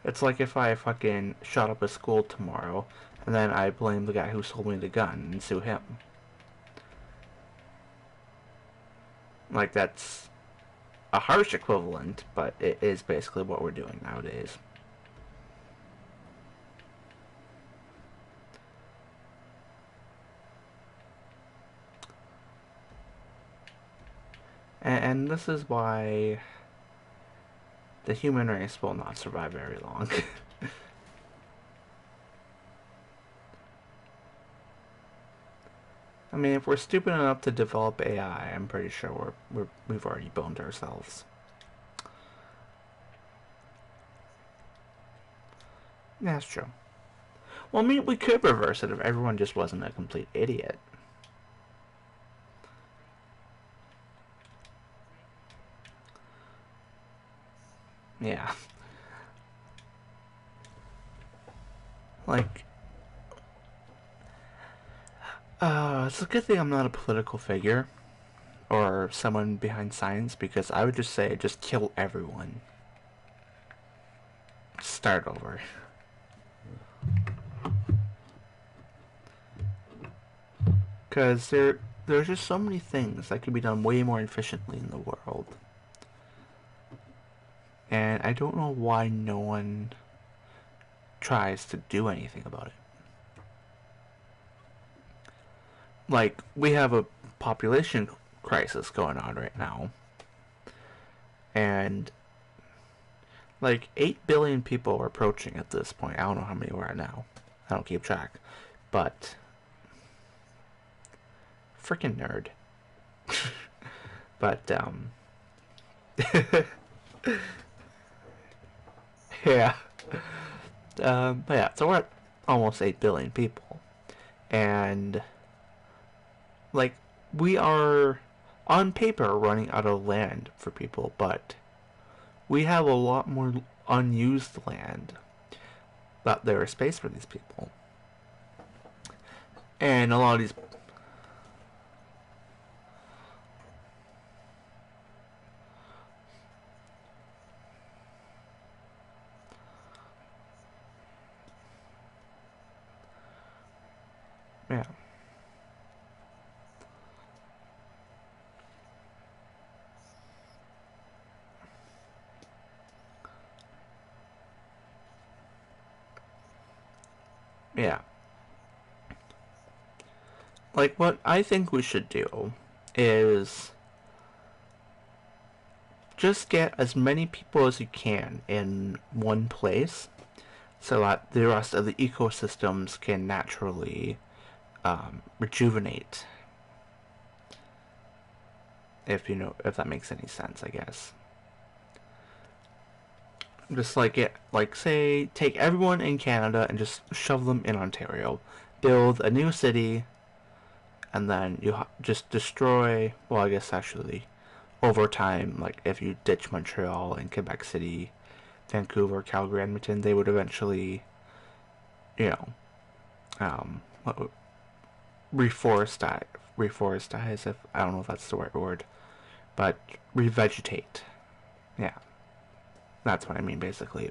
It's like if I fucking shot up a school tomorrow and then I blame the guy who sold me the gun and sue him. Like, that's a harsh equivalent, but it is basically what we're doing nowadays. And this is why the human race will not survive very long. I mean, if we're stupid enough to develop AI, I'm pretty sure we've already boned ourselves. Yeah, that's true. Well, I mean, we could reverse it if everyone just wasn't a complete idiot. Yeah. Like, it's a good thing I'm not a political figure or someone behind science because I would just say just kill everyone. Start over. Because there's just so many things that could be done way more efficiently in the world. And I don't know why no one tries to do anything about it. Like, we have a population crisis going on right now. And, like, 8 billion people are approaching at this point. I don't know how many we're at now. I don't keep track. But, freaking nerd. But, yeah. But yeah, so we're at almost 8 billion people. And, like, we are, on paper, running out of land for people, but we have a lot more unused land that there is space for these people. And a lot of these. Yeah. Yeah. Like, what I think we should do is just get as many people as you can in one place so that the rest of the ecosystems can naturally rejuvenate. If you know, if that makes any sense, I guess. Just like it, like say, take everyone in Canada and just shove them in Ontario, build a new city, and then you just destroy. Well, I guess actually, over time, like if you ditch Montreal and Quebec City, Vancouver, Calgary, Edmonton, they would eventually, you know, um, reforestize. Reforestize. If I don't know if that's the right word, but revegetate. Yeah, that's what I mean basically.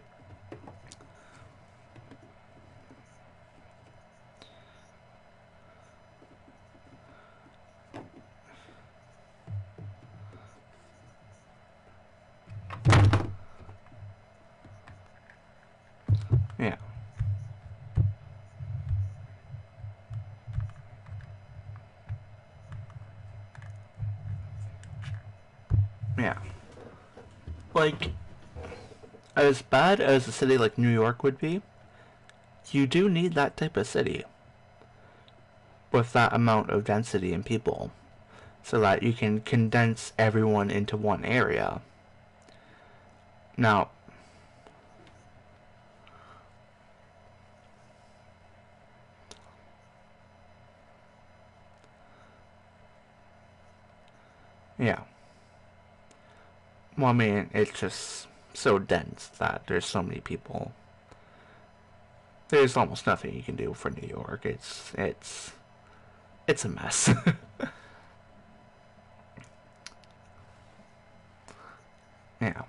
Yeah. Yeah. Like, as bad as a city like New York would be, you do need that type of city with that amount of density and people so that you can condense everyone into one area. Now, yeah. Well, I mean, it's just so dense that there's so many people. There's almost nothing you can do for New York. It's a mess. Yeah.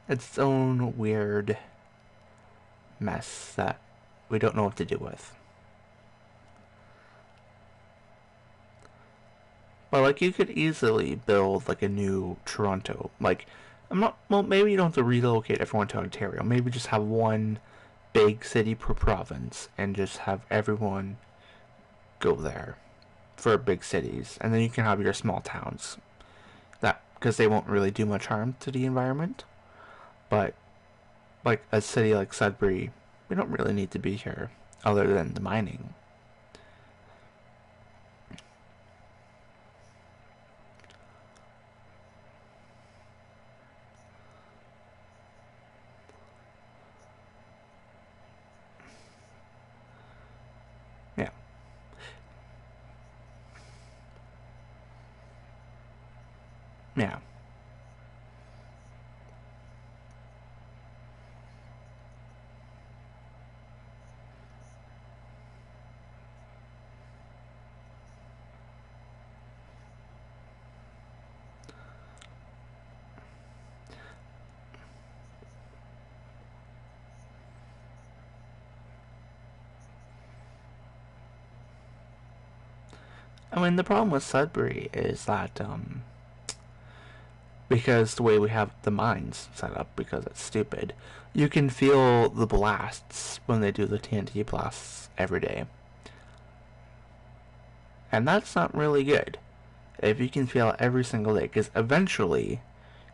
It's its own weird mess that we don't know what to do with. But like you could easily build like a new Toronto. Like I'm not well maybe you don't have to relocate everyone to Ontario. Maybe just have one big city per province and just have everyone go there for big cities. And then you can have your small towns. That because they won't really do much harm to the environment. But like a city like Sudbury, we don't really need to be here other than the mining. Yeah. Yeah. I mean the problem with Sudbury is that because the way we have the mines set up, because it's stupid, you can feel the blasts when they do the TNT blasts every day. And that's not really good. If you can feel it every single day, because eventually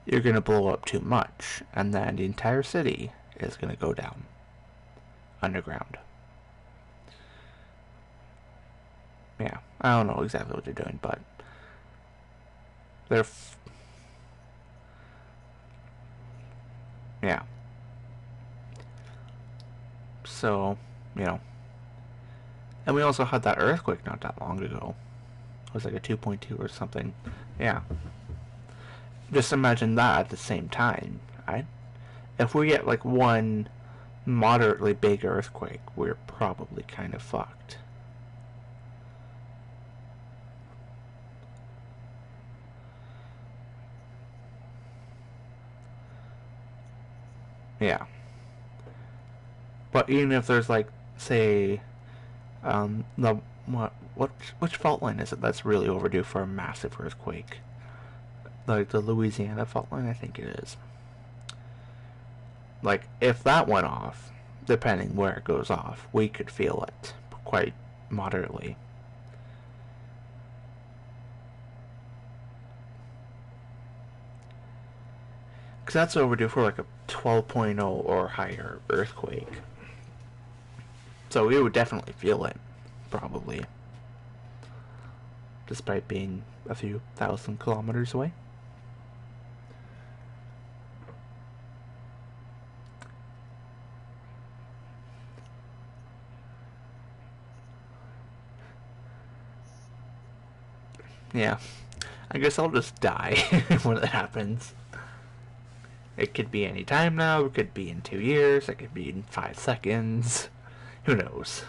you're going to blow up too much, and then the entire city is going to go down underground. Yeah, I don't know exactly what they're doing, but they're. Yeah. So, you know. And we also had that earthquake not that long ago. It was like a 2.2 or something. Yeah. Just imagine that at the same time, right? If we get like one moderately big earthquake, we're probably kind of fucked. Yeah. But even if there's like, say, the what which fault line is it that's really overdue for a massive earthquake? Like the Louisiana fault line, I think it is. Like if that went off, depending where it goes off, we could feel it quite moderately. Because that's what we're due for, like a 12.0 or higher earthquake. So we would definitely feel it, probably, despite being a few thousand kilometers away. Yeah, I guess I'll just die when it happens. It could be any time now, it could be in 2 years, it could be in 5 seconds. Who knows?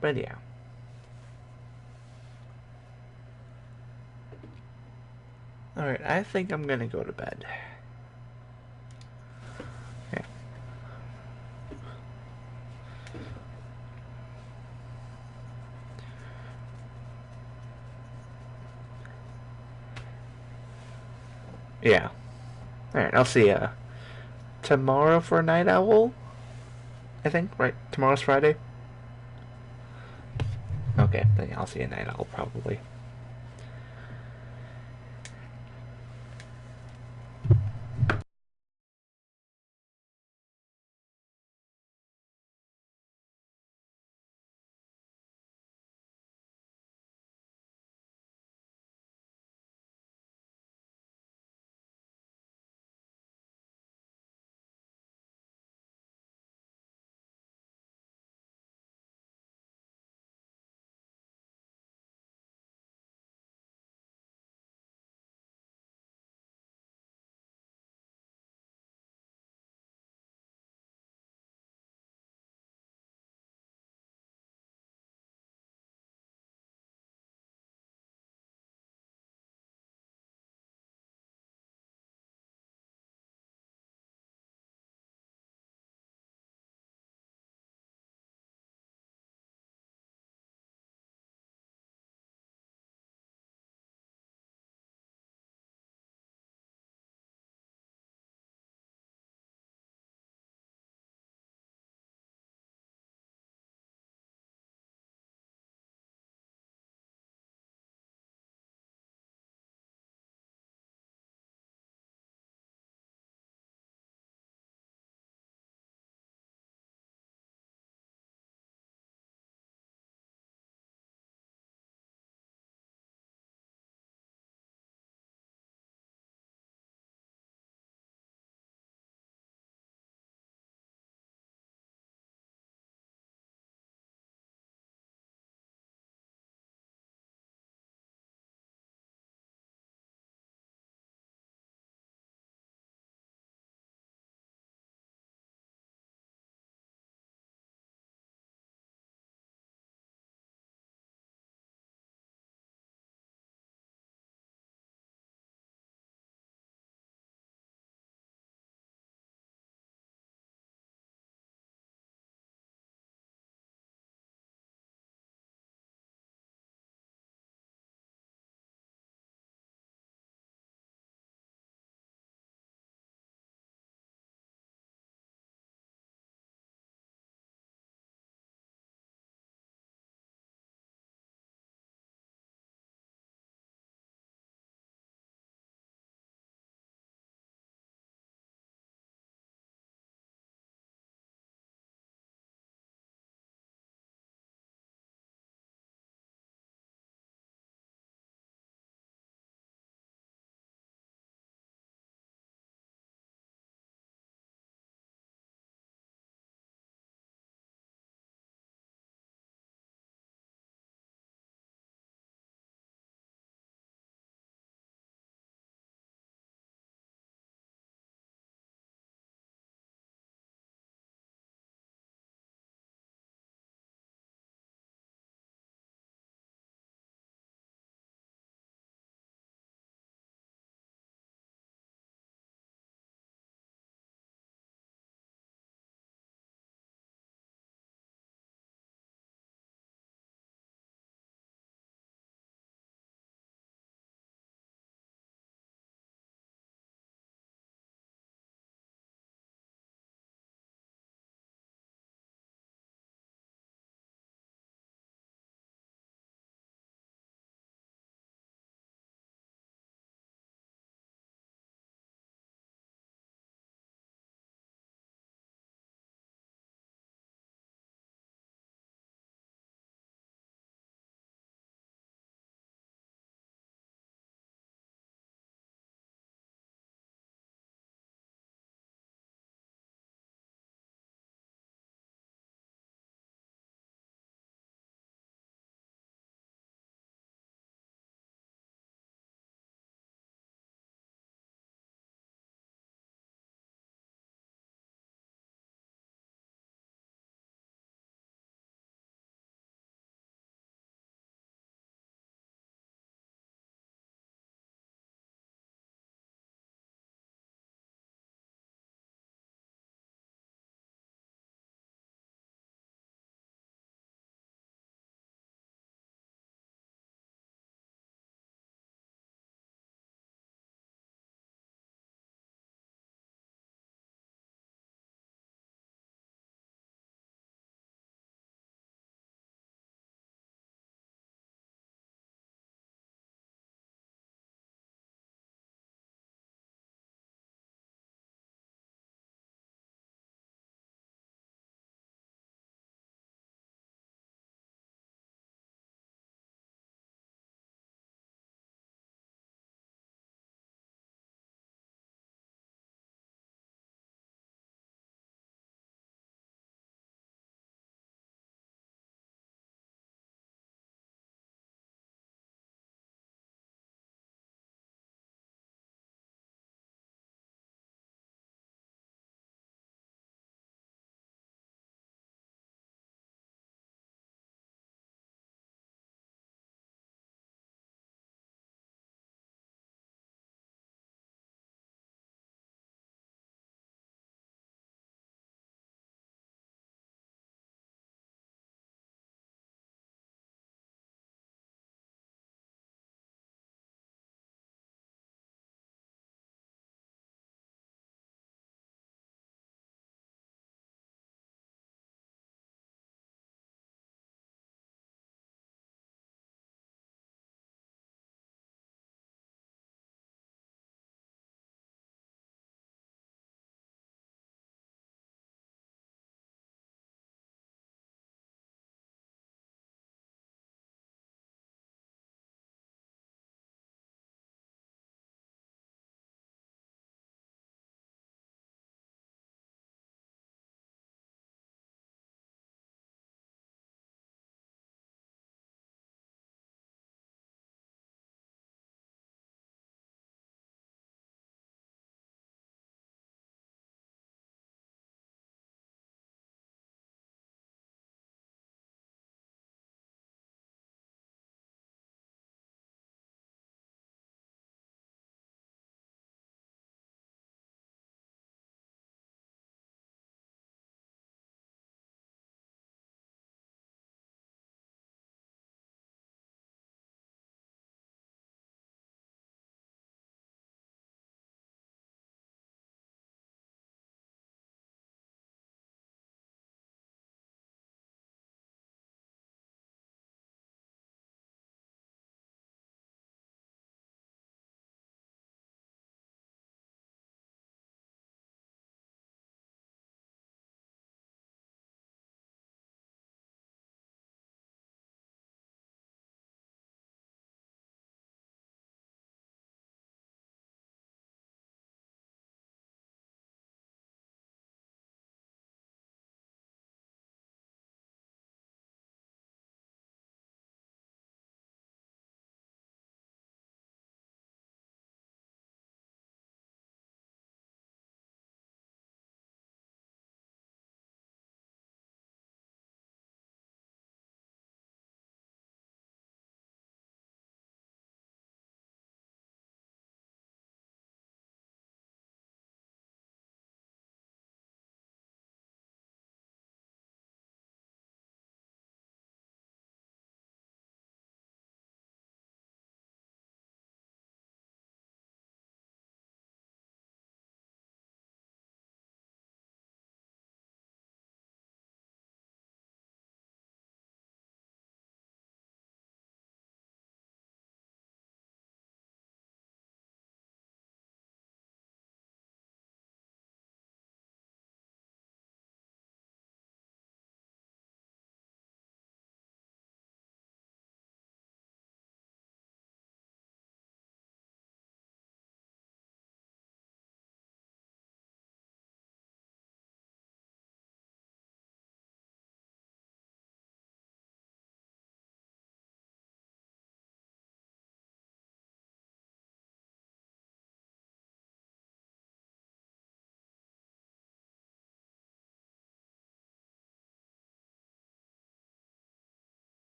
But yeah. Alright, I think I'm gonna go to bed. Yeah. Yeah. Alright, I'll see ya tomorrow for Night Owl. I think, right? Tomorrow's Friday? Okay, then I'll see you Night Owl probably.